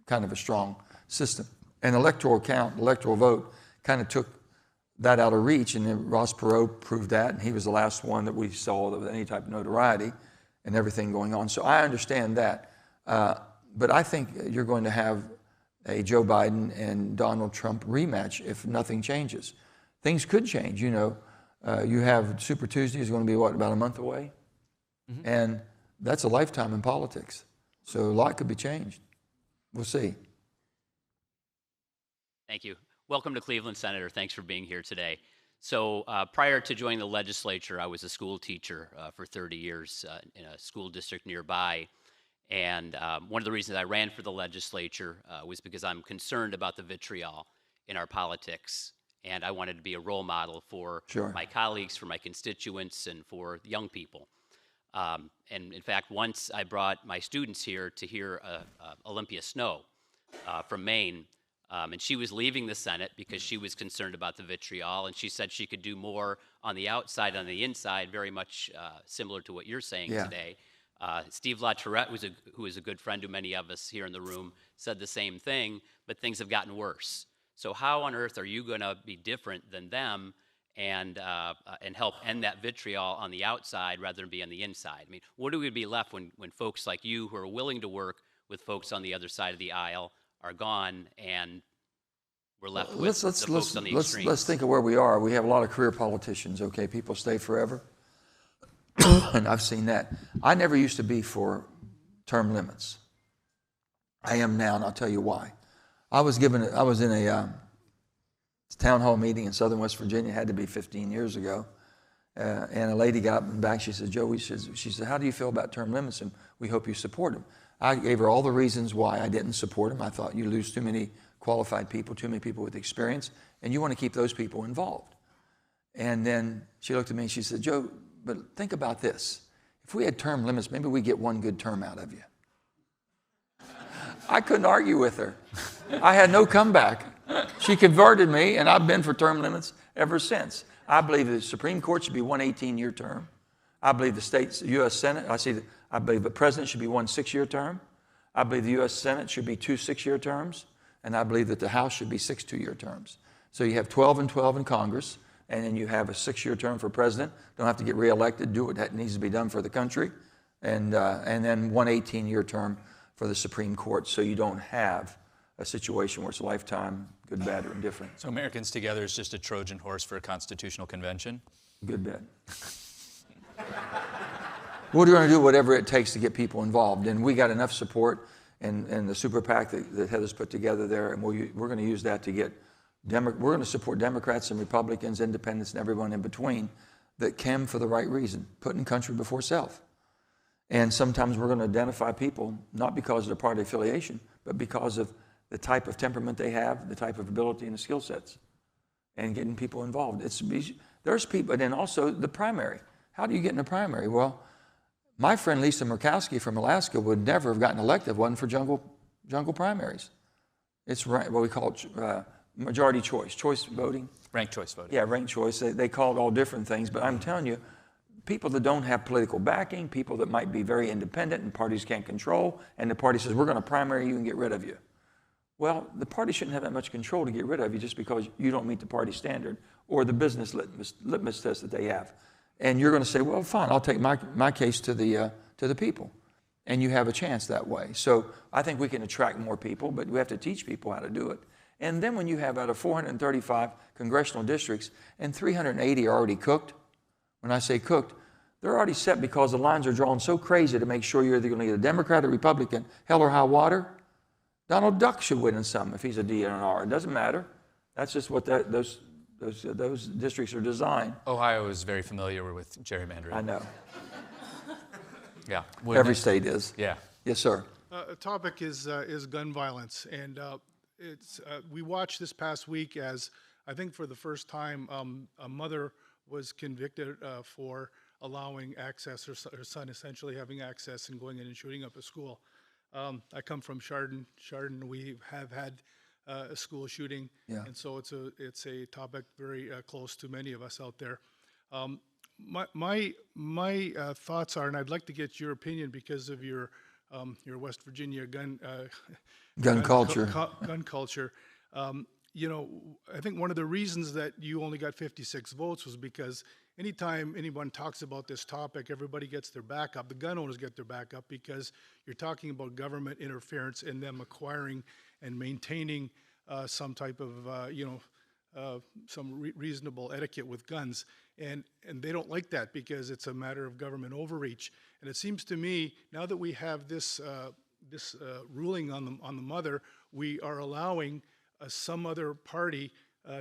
D: kind of a strong system. And electoral vote kind of took that out of reach, and then Ross Perot proved that, and he was the last one that we saw with any type of notoriety and everything going on. So I understand that. But I think you're going to have a Joe Biden and Donald Trump rematch if nothing changes. Things could change, you know. You have Super Tuesday is going to be, about a month away? Mm-hmm. And that's a lifetime in politics. So a lot could be changed. We'll see.
F: Thank you. Welcome to Cleveland, Senator. Thanks for being here today. So prior to joining the legislature, I was a school teacher for 30 years in a school district nearby. And one of the reasons I ran for the legislature was because I'm concerned about the vitriol in our politics. And I wanted to be a role model for my colleagues, for my constituents, and for young people. And in fact, once I brought my students here to hear Olympia Snow from Maine, and she was leaving the Senate because she was concerned about the vitriol, and she said she could do more on the outside, on the inside, very much similar to what you're saying today. Steve LaTourette, who is a good friend to many of us here in the room, said the same thing, but things have gotten worse. So how on earth are you going to be different than them and help end that vitriol on the outside rather than be on the inside? I mean, what do we be left when folks like you who are willing to work with folks on the other side of the aisle are gone, and we're left with the folks on the extremes?
D: Let's think of where we are. We have a lot of career politicians, okay? People stay forever. And I've seen that. I never used to be for term limits. I am now, and I'll tell you why. I was in a town hall meeting in southern West Virginia, had to be 15 years ago. And a lady got up and back, she said, Joe, she said, how do you feel about term limits? And we hope you support them. I gave her all the reasons why I didn't support them. I thought you lose too many qualified people, too many people with experience, and you want to keep those people involved. And then she looked at me and she said, Joe, but think about this. If we had term limits, maybe we get one good term out of you. I couldn't argue with her. I had no comeback. She converted me, and I've been for term limits ever since. I believe the Supreme Court should be one 18-year term. I believe the U.S. Senate, I believe the president should be one 6-year term. I believe the U.S. Senate should be 2 6-year terms. And I believe that the House should be 6 2-year terms. So you have 12 and 12 in Congress, and then you have a 6-year term for president. Don't have to get reelected, do what needs to be done for the country. And then one 18-year term for the Supreme Court, so you don't have a situation where it's lifetime, good, bad, or indifferent.
C: So Americans Together is just a Trojan horse for a constitutional convention?
D: Good, bad. We're going to do whatever it takes to get people involved, and we got enough support and the super PAC that Heather's put together there, and we're going to use that to get, we're going to support Democrats and Republicans, independents, and everyone in between that came for the right reason, putting country before self. And sometimes we're going to identify people, not because of their party affiliation, but because of the type of temperament they have, the type of ability and the skill sets, and getting people involved. There's people, and then also the primary. How do you get in a primary? Well, my friend Lisa Murkowski from Alaska would never have gotten elected if it wasn't for jungle primaries. It's what we call majority choice voting.
C: Ranked choice voting.
D: Yeah, ranked choice. They call it all different things, but I'm telling you, people that don't have political backing, people that might be very independent and parties can't control, and the party says, we're going to primary you and get rid of you. Well, the party shouldn't have that much control to get rid of you just because you don't meet the party standard or the business litmus test that they have. And you're going to say, well, fine, I'll take my case to the people. And you have a chance that way. So I think we can attract more people, but we have to teach people how to do it. And then when you have out of 435 congressional districts and 380 are already cooked, when I say cooked, they're already set because the lines are drawn so crazy to make sure you're either going to get a Democrat or Republican, hell or high water. Donald Duck should win in some if he's a DNR. It doesn't matter. That's just what those districts are designed.
C: Ohio is very familiar with gerrymandering.
D: I know.
C: Yeah.
D: Every state is.
C: Yeah.
D: Yes, sir.
G: A topic is gun violence, and we watched this past week as I think for the first time a mother was convicted for allowing access, her son essentially having access and going in and shooting up a school. I come from Chardon. Chardon, we have had a school shooting, and so it's a topic very close to many of us out there. My thoughts are, and I'd like to get your opinion because of your West Virginia gun culture. Gun culture. You know, I think one of the reasons that you only got 56 votes was because anytime anyone talks about this topic, everybody gets their back up. The gun owners get their back up because you're talking about government interference and them acquiring and maintaining some type of, some reasonable etiquette with guns. And they don't like that because it's a matter of government overreach. And it seems to me, now that we have this this ruling on the mother, we are allowing some other party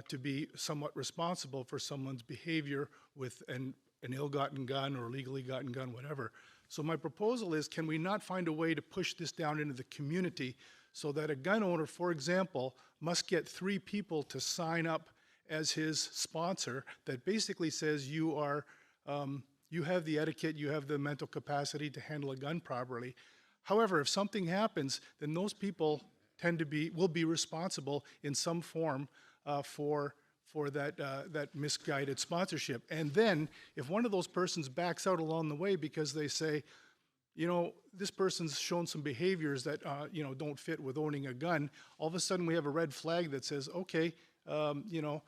G: to be somewhat responsible for someone's behavior with an ill-gotten gun or legally gotten gun, whatever. So my proposal is, can we not find a way to push this down into the community so that a gun owner, for example, must get 3 people to sign up as his sponsor that basically says you are, you have the etiquette, you have the mental capacity to handle a gun properly. However, if something happens, then those people will be responsible in some form for that misguided sponsorship. And then, if one of those persons backs out along the way because they say, you know, this person's shown some behaviors that you know, don't fit with owning a gun, all of a sudden we have a red flag that says, okay, you know,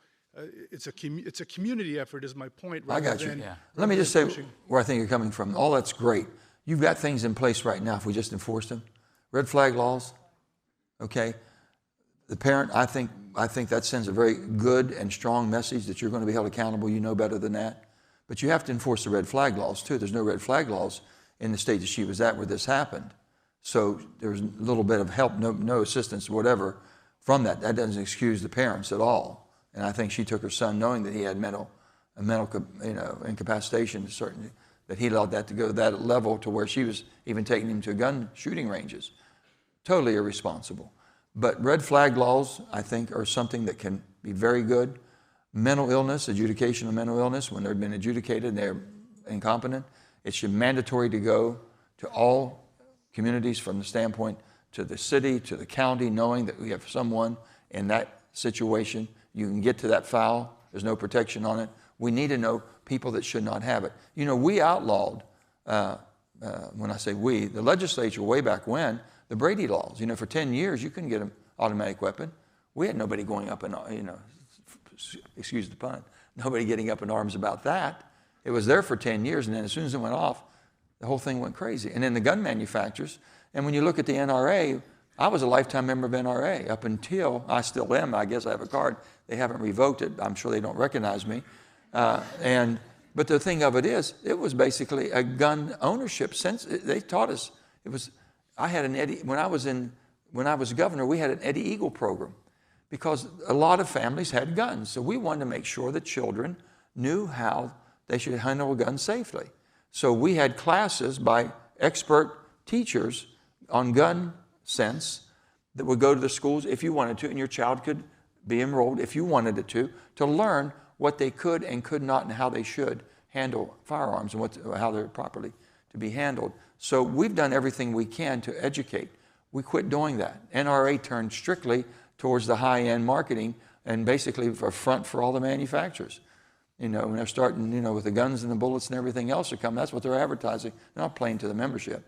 G: it's a community effort is my point.
D: I got you. Let me just say where I think you're coming from. All that's great. You've got things in place right now if we just enforce them. Red flag laws, okay? The parent, I think that sends a very good and strong message that you're going to be held accountable. You know better than that. But you have to enforce the red flag laws too. There's no red flag laws in the state that she was at where this happened. So there's a little bit of help, no assistance, whatever, from that. That doesn't excuse the parents at all. And I think she took her son knowing that he had mental incapacitation, certainly, that he allowed that to go to that level to where she was even taking him to gun shooting ranges. Totally irresponsible. But red flag laws, I think, are something that can be very good. Mental illness, adjudication of mental illness, when they've been adjudicated and they're incompetent, it should be mandatory to go to all communities from the standpoint to the city, to the county, knowing that we have someone in that situation. You can get to that file. There's no protection on it. We need to know people that should not have it. You know, we outlawed, when I say we, the legislature way back when, the Brady laws. You know, for 10 years, you couldn't get an automatic weapon. We had nobody going up in, you know, excuse the pun, nobody getting up in arms about that. It was there for 10 years, and then as soon as it went off, the whole thing went crazy. And then the gun manufacturers, and when you look at the NRA, I was a lifetime member of NRA up until, I still am, I guess I have a card. They haven't revoked it. I'm sure they don't recognize me. But the thing of it is, it was basically a gun ownership. They taught us, I had an Eddie, when I was governor, we had an Eddie Eagle program because a lot of families had guns. So we wanted to make sure that children knew how they should handle a gun safely. So we had classes by expert teachers on gun sense that would go to the schools if you wanted to, and your child could be enrolled if you wanted it to learn what they could and could not and how they should handle firearms and how they're properly to be handled. So we've done everything we can to educate. We quit doing that. NRA turned strictly towards the high-end marketing and basically a front for all the manufacturers. You know, when they're starting, you know, with the guns and the bullets and everything else that come, that's what they're advertising. They're not playing to the membership.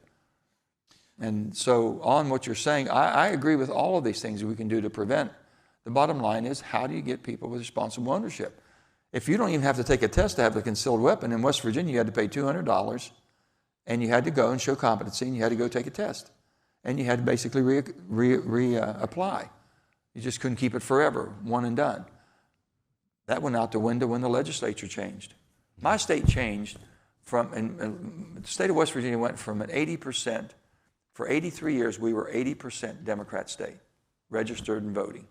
D: And so on what you're saying, I agree with all of these things we can do to prevent. The bottom line is, how do you get people with responsible ownership? If you don't even have to take a test to have a concealed weapon, in West Virginia you had to pay $200 and you had to go and show competency and you had to go take a test. And you had to basically reapply. You just couldn't keep it forever, one and done. That went out the window when the legislature changed. My state changed from, the state of West Virginia went from an 80%, for 83 years we were 80% Democrat state, registered and voting.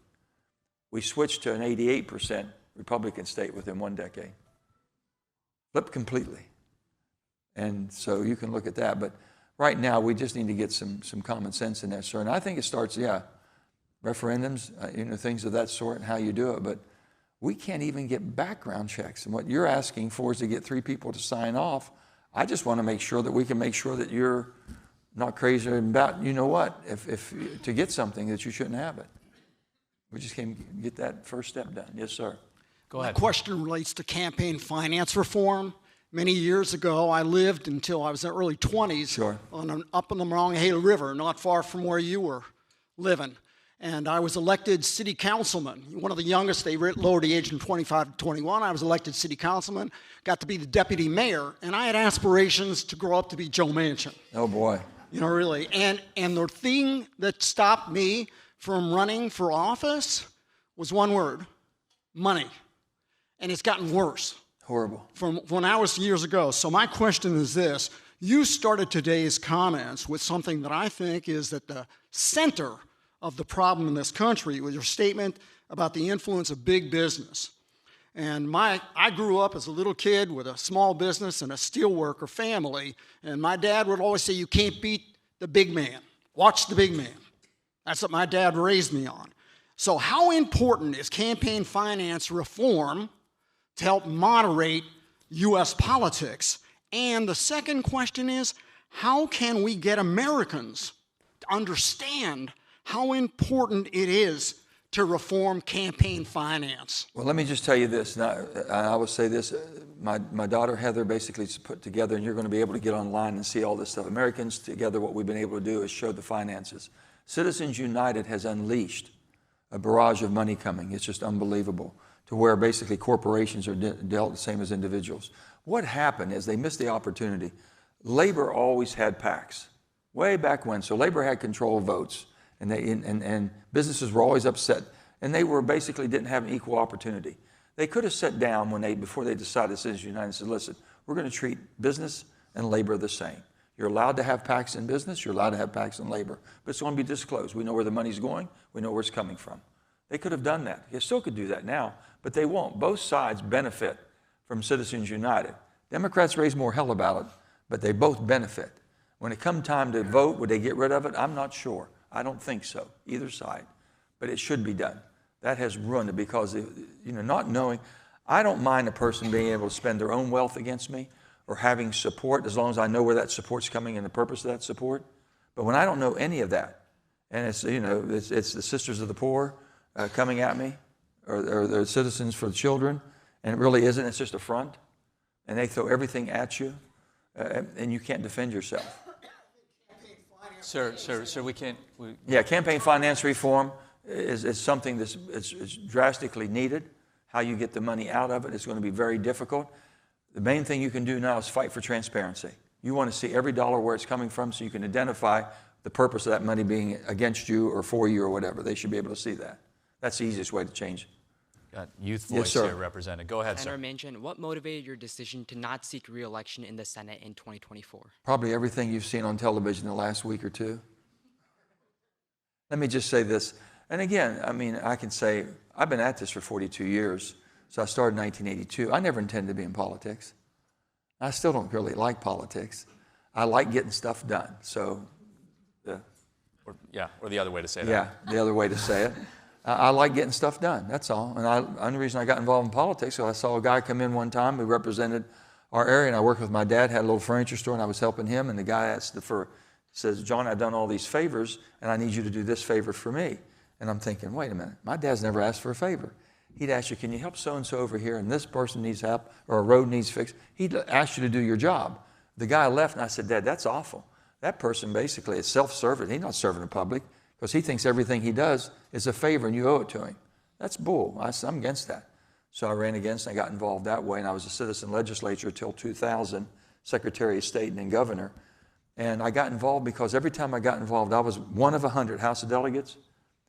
D: We switched to an 88% Republican state within 1 decade. Flipped completely. And so you can look at that. But right now, we just need to get some common sense in there, sir. And I think it starts, referendums, you know, things of that sort and how you do it. But we can't even get background checks. And what you're asking for is to get 3 people to sign off. I just want to make sure that we can make sure that you're not crazy about, you know what, if to get something that you shouldn't have it. We just can't get that first step done. Yes, sir.
H: Go ahead. My question relates to campaign finance reform. Many years ago, I lived until I was in the early 20s up on the Monongahela River, not far from where you were living. And I was elected city councilman, one of the youngest. They lowered the age from 25 to 21. I was elected city councilman, got to be the deputy mayor, and I had aspirations to grow up to be Joe Manchin.
D: Oh, boy.
H: You know, really. And the thing that stopped me from running for office was one word: money. And it's gotten worse.
D: Horrible.
H: From when I was years ago. So my question is this: You started today's comments with something that I think is at the center of the problem in this country, with your statement about the influence of big business. And I grew up as a little kid with a small business and a steelworker family, and my dad would always say, you can't beat the big man. Watch the big man. That's what my dad raised me on. So how important is campaign finance reform to help moderate U.S. politics? And the second question is, how can we get Americans to understand how important it is to reform campaign finance?
D: Well, let me just tell you this. Now, I will say this. My daughter Heather basically put together, and you're going to be able to get online and see all this stuff. Americans Together, what we've been able to do is show the finances. Citizens United has unleashed a barrage of money coming. It's just unbelievable, to where basically corporations are dealt the same as individuals. What happened is they missed the opportunity. Labor always had PACs, way back when. So labor had control of votes, and businesses were always upset, and they were basically didn't have an equal opportunity. They could have sat down before they decided Citizens United and said, listen, we're going to treat business and labor the same. You're allowed to have PACs in business, you're allowed to have PACs in labor, but it's going to be disclosed. We know where the money's going, we know where it's coming from. They could have done that. They still could do that now, but they won't. Both sides benefit from Citizens United. Democrats raise more hell about it, but they both benefit. When it comes time to vote, would they get rid of it? I'm not sure. I don't think so, either side, but it should be done. That has ruined it because, not knowing, I don't mind a person being able to spend their own wealth against me or having support, as long as I know where that support's coming and the purpose of that support. But when I don't know any of that, and it's the Sisters of the Poor coming at me, or the Citizens for the Children, and it really isn't, it's just a front, and they throw everything at you, and you can't defend yourself.
C: Sir, we can't.
D: Yeah, campaign finance reform is something that's drastically needed. How you get the money out of it is going to be very difficult. The main thing you can do now is fight for transparency. You want to see every dollar where it's coming from so you can identify the purpose of that money being against you or for you or whatever. They should be able to see that. That's the easiest way to change it.
C: Got youth voice here represented. Go ahead,
I: Senator
C: sir.
I: Manchin, what motivated your decision to not seek re-election in the Senate in 2024?
D: Probably everything you've seen on television the last week or two. Let me just say this. And again, I can say, I've been at this for 42 years. So I started in 1982. I never intended to be in politics. I still don't really like politics. I like getting stuff done. So,
C: or the other way to say that.
D: Yeah, the other way to say it. I like getting stuff done, that's all. And the only reason I got involved in politics was I saw a guy come in one time who represented our area, and I worked with my dad, had a little furniture store, and I was helping him, and the guy says, John, I've done all these favors, and I need you to do this favor for me. And I'm thinking, wait a minute, my dad's never asked for a favor. He'd ask you, can you help so-and-so over here, and this person needs help, or a road needs fixed. He'd ask you to do your job. The guy left, and I said, Dad, that's awful. That person basically is self-serving. He's not serving the public because he thinks everything he does is a favor and you owe it to him. That's bull. I'm against that. So I ran against it. I got involved that way, and I was a citizen legislator until 2000, Secretary of State and then governor. And I got involved because every time I got involved, I was one of 100 House of Delegates.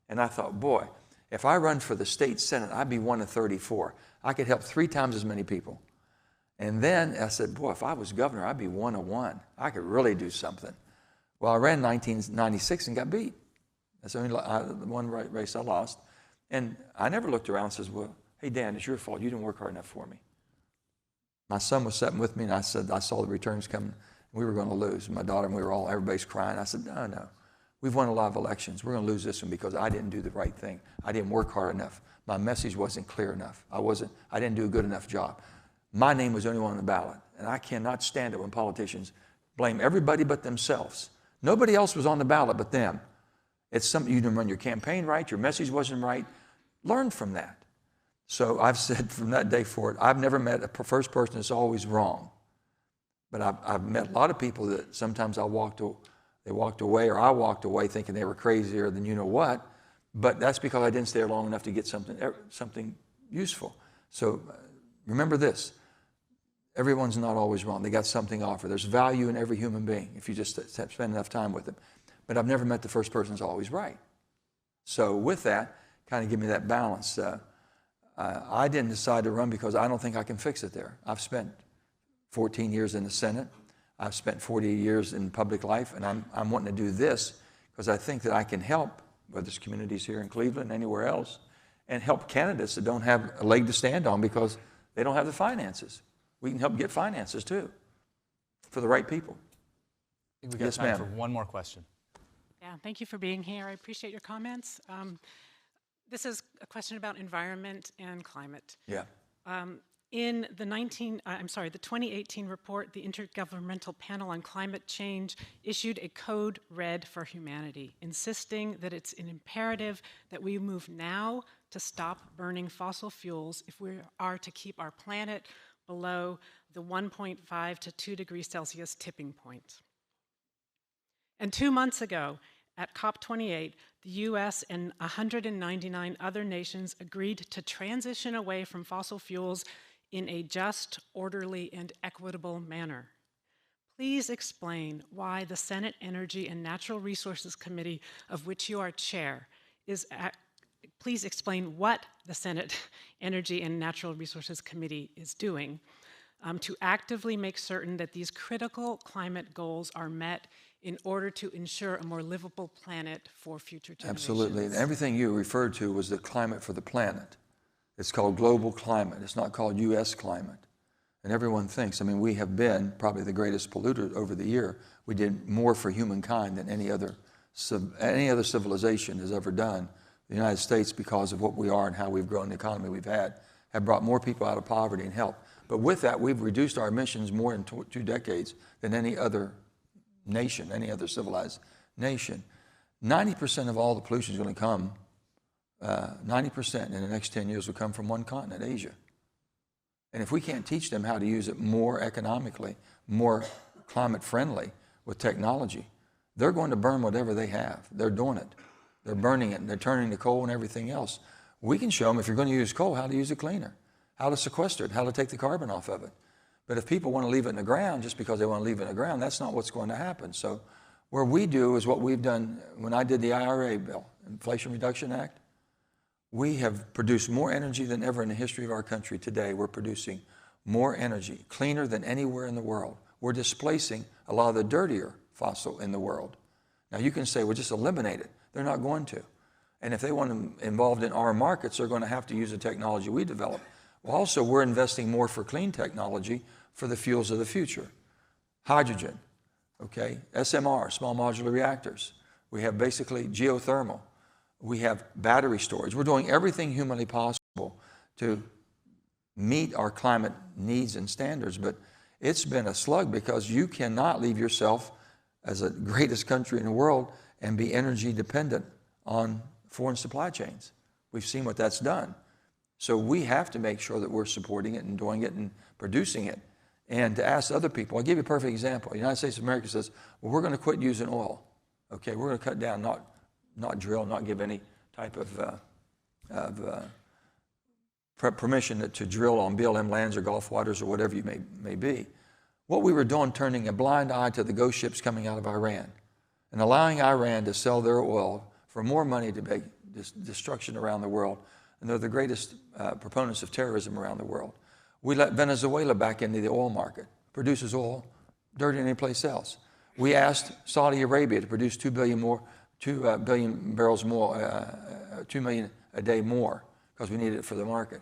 D: And I thought, boy, if I run for the state Senate, I'd be one of 34. I could help 3 times as many people. And then I said, boy, if I was governor, I'd be one of 1. I could really do something. Well, I ran in 1996 and got beat. That's the only one race I lost. And I never looked around and said, well, hey, Dan, it's your fault. You didn't work hard enough for me. My son was sitting with me, and I said, I saw the returns coming. We were going to lose. My daughter and everybody's crying. I said, no. We've won a lot of elections. We're going to lose this one because I didn't do the right thing. I didn't work hard enough. My message wasn't clear enough. I didn't do a good enough job. My name was the only one on the ballot. And I cannot stand it when politicians blame everybody but themselves. Nobody else was on the ballot but them. It's something, you didn't run your campaign right, your message wasn't right. Learn from that. So I've said from that day forward, I've never met a first person that's always wrong. But I've met a lot of people that sometimes they walked away, or I walked away thinking they were crazier than you know what. But that's because I didn't stay there long enough to get something useful. So remember this. Everyone's not always wrong. They got something to offer. There's value in every human being if you just spend enough time with them. But I've never met the first person that's always right. So with that, kind of give me that balance. I didn't decide to run because I don't think I can fix it there. I've spent 14 years in the Senate. I've spent 40 years in public life, and I'm wanting to do this because I think that I can help, whether it's communities here in Cleveland, anywhere else, and help candidates that don't have a leg to stand on because they don't have the finances. We can help get finances too for the right people.
C: I think we've got time for one more question.
J: Yeah, thank you for being here. I appreciate your comments. This is a question about environment and climate.
D: Yeah.
J: In the 2018 report, the Intergovernmental Panel on Climate Change issued a code red for humanity, insisting that it's an imperative that we move now to stop burning fossil fuels if we are to keep our planet below the 1.5 to 2 degrees Celsius tipping point. And 2 months ago, at COP28, the US and 199 other nations agreed to transition away from fossil fuels in a just, orderly, and equitable manner. Please explain why the Senate Energy and Natural Resources Committee, of which you are chair, please explain what the Senate Energy and Natural Resources Committee is doing to actively make certain that these critical climate goals are met in order to ensure a more livable planet for future generations.
D: Absolutely. And everything you referred to was the climate for the planet. It's called global climate. It's not called U.S. climate. And everyone thinks, I mean, we have been probably the greatest polluter over the year. We did more for humankind than any other civilization has ever done. The United States, because of what we are and how we've grown the economy we've had, have brought more people out of poverty and help. But with that, we've reduced our emissions more in 2 decades than any other nation, any other civilized nation. 90% of all the pollution is going to come, 90% in the next 10 years will come from one continent, Asia. And if we can't teach them how to use it more economically, more climate friendly with technology, they're going to burn whatever they have. They're doing it. They're burning it, and they're turning to coal and everything else. We can show them, if you're going to use coal, how to use it cleaner, how to sequester it, how to take the carbon off of it. But if people want to leave it in the ground just because they want to leave it in the ground, that's not what's going to happen. So where we do is what we've done when I did the IRA bill, Inflation Reduction Act. We have produced more energy than ever in the history of our country. Today, we're producing more energy, cleaner than anywhere in the world. We're displacing a lot of the dirtier fossil in the world. Now, you can say, well, just eliminate it. They're not going to. And if they want them involved in our markets, they're going to have to use the technology we develop. Well, also, we're investing more for clean technology for the fuels of the future. Hydrogen, okay? SMR, small modular reactors. We have basically geothermal. We have battery storage. We're doing everything humanly possible to meet our climate needs and standards, but it's been a slug because you cannot leave yourself as the greatest country in the world and be energy dependent on foreign supply chains. We've seen what that's done. So we have to make sure that we're supporting it and doing it and producing it. And to ask other people, I'll give you a perfect example. The United States of America says, well, we're going to quit using oil. Okay, we're going to cut down, not drill, not give any type of permission to drill on BLM lands or Gulf waters or whatever you may be. What we were doing, turning a blind eye to the ghost ships coming out of Iran and allowing Iran to sell their oil for more money to make destruction around the world. And they're the greatest proponents of terrorism around the world. We let Venezuela back into the oil market, produces oil dirtier than any place else. We asked Saudi Arabia to produce 2 billion barrels more, 2 million a day more, because we needed it for the market.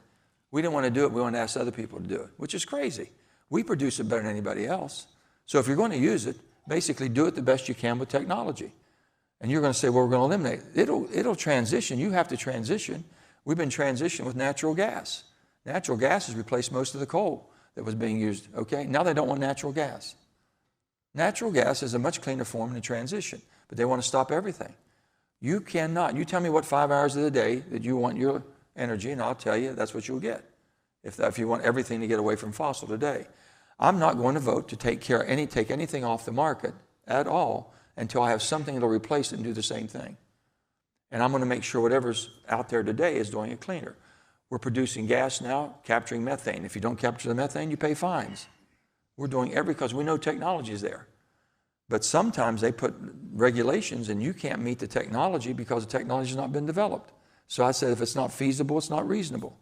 D: We didn't want to do it. We wanted to ask other people to do it, which is crazy. We produce it better than anybody else. So if you're going to use it, basically do it the best you can with technology. And you're going to say, well, we're going to eliminate it. It'll transition. You have to transition. We've been transitioning with natural gas. Natural gas has replaced most of the coal that was being used, okay? Now they don't want natural gas. Natural gas is a much cleaner form in the transition, but they want to stop everything. You cannot. You tell me what 5 hours of the day that you want your energy, and I'll tell you that's what you'll get if you want everything to get away from fossil today. I'm not going to vote to take anything off the market at all until I have something that will replace it and do the same thing. And I'm going to make sure whatever's out there today is doing it cleaner. We're producing gas now, capturing methane. If you don't capture the methane, you pay fines. We're doing because we know technology is there. But sometimes they put regulations and you can't meet the technology because the technology has not been developed. So I said, if it's not feasible, it's not reasonable.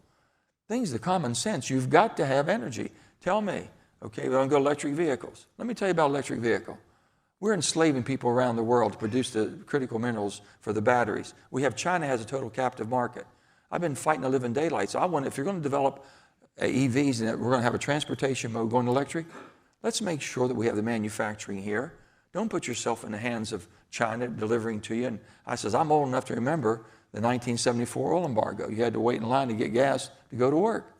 D: Things of common sense. You've got to have energy. Tell me, Okay, we're going to go to electric vehicles. Let me tell you about electric vehicle. We're enslaving people around the world to produce the critical minerals for the batteries. China has a total captive market. I've been fighting to live in daylight, so I want, if you're going to develop EVs and we're going to have a transportation mode going electric, let's make sure that we have the manufacturing here. Don't put yourself in the hands of China delivering to you. And I says, I'm old enough to remember the 1974 oil embargo. You had to wait in line to get gas to go to work.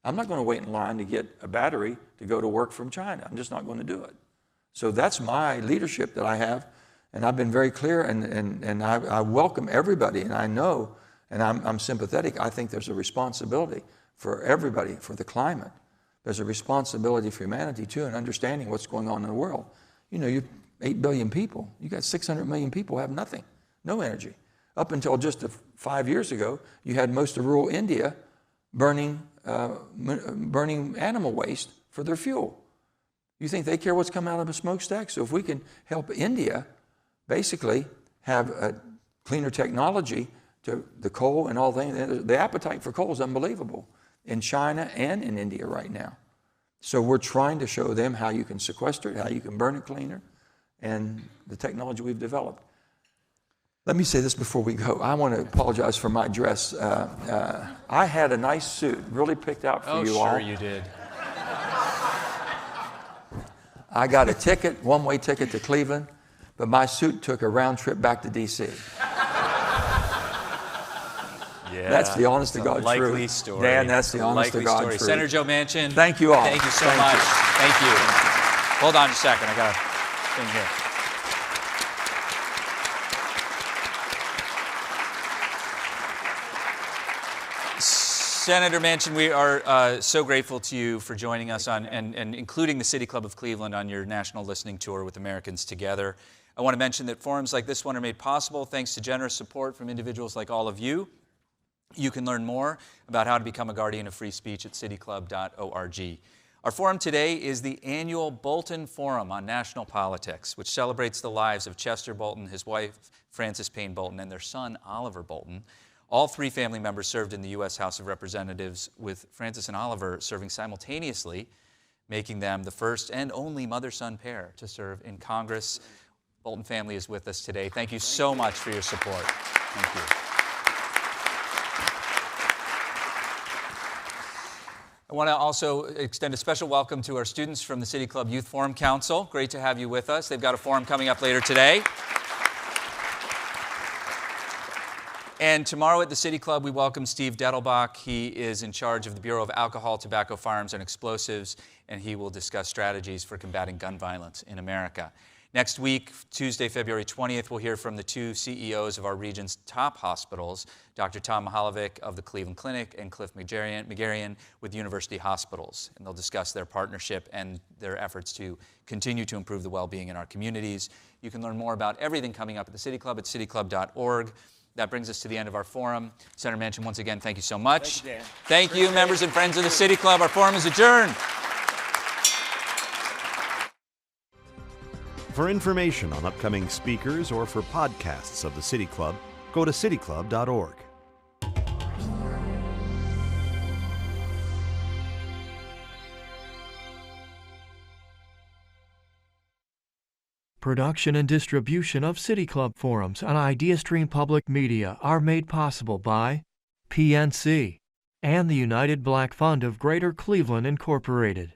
D: I'm not going to wait in line to get a battery to go to work from China. I'm just not going to do it. So that's my leadership that I have, and I've been very clear, and I welcome everybody, and I know, and I'm sympathetic. I think there's a responsibility for everybody, for the climate. There's a responsibility for humanity, too, in understanding what's going on in the world. You know, you're 8 billion people. You got 600 million people who have nothing, no energy. Up until just 5 years ago, you had most of rural India burning animal waste for their fuel. You think they care what's coming out of a smokestack? So if we can help India basically have a cleaner technology to the coal and all things, the appetite for coal is unbelievable in China and in India right now. So we're trying to show them how you can sequester it, how you can burn it cleaner, and the technology we've developed. Let me say this before we go. I want to apologize for my dress. I had a nice suit, really picked out for you all.
C: Oh, sure you did.
D: I got a ticket, one-way ticket to Cleveland, but my suit took a round trip back to D.C.
C: Yeah,
D: that's the honest to God truth.
C: Likely story.
D: Dan, that's the honest to God truth.
C: Senator Joe Manchin.
D: Thank you all.
C: Thank you so much. Thank you. Hold on just a second. I got a thing here. Senator Manchin, we are so grateful to you for joining us on and including the City Club of Cleveland on your national listening tour with Americans Together. I want to mention that forums like this one are made possible thanks to generous support from individuals like all of you. You can learn more about how to become a guardian of free speech at cityclub.org. Our forum today is the annual Bolton Forum on National Politics, which celebrates the lives of Chester Bolton, his wife, Frances Payne Bolton, and their son, Oliver Bolton. All three family members served in the U.S. House of Representatives, with Frances and Oliver serving simultaneously, making them the first and only mother-son pair to serve in Congress. Bolton family is with us today. Thank you so much for your support. Thank you. I want to also extend a special welcome to our students from the City Club Youth Forum Council. Great to have you with us. They've got a forum coming up later today. And tomorrow at the City Club, we welcome Steve Dettelbach. He is in charge of the Bureau of Alcohol, Tobacco, Firearms, and Explosives, and he will discuss strategies for combating gun violence in America. Next week, Tuesday, February 20th, we'll hear from the two CEOs of our region's top hospitals, Dr. Tom Mahalovic of the Cleveland Clinic and Cliff McGarrian with University Hospitals. And they'll discuss their partnership and their efforts to continue to improve the well-being in our communities. You can learn more about everything coming up at the City Club at cityclub.org. That brings us to the end of our forum. Senator Manchin, once again, thank you so much.
D: Thank you, Dan.
C: Thank you, members and friends of the City Club. Our forum is adjourned.
K: For information on upcoming speakers or for podcasts of the City Club, go to cityclub.org.
A: Production and distribution of City Club forums on IdeaStream Public Media are made possible by PNC and the United Black Fund of Greater Cleveland, Incorporated.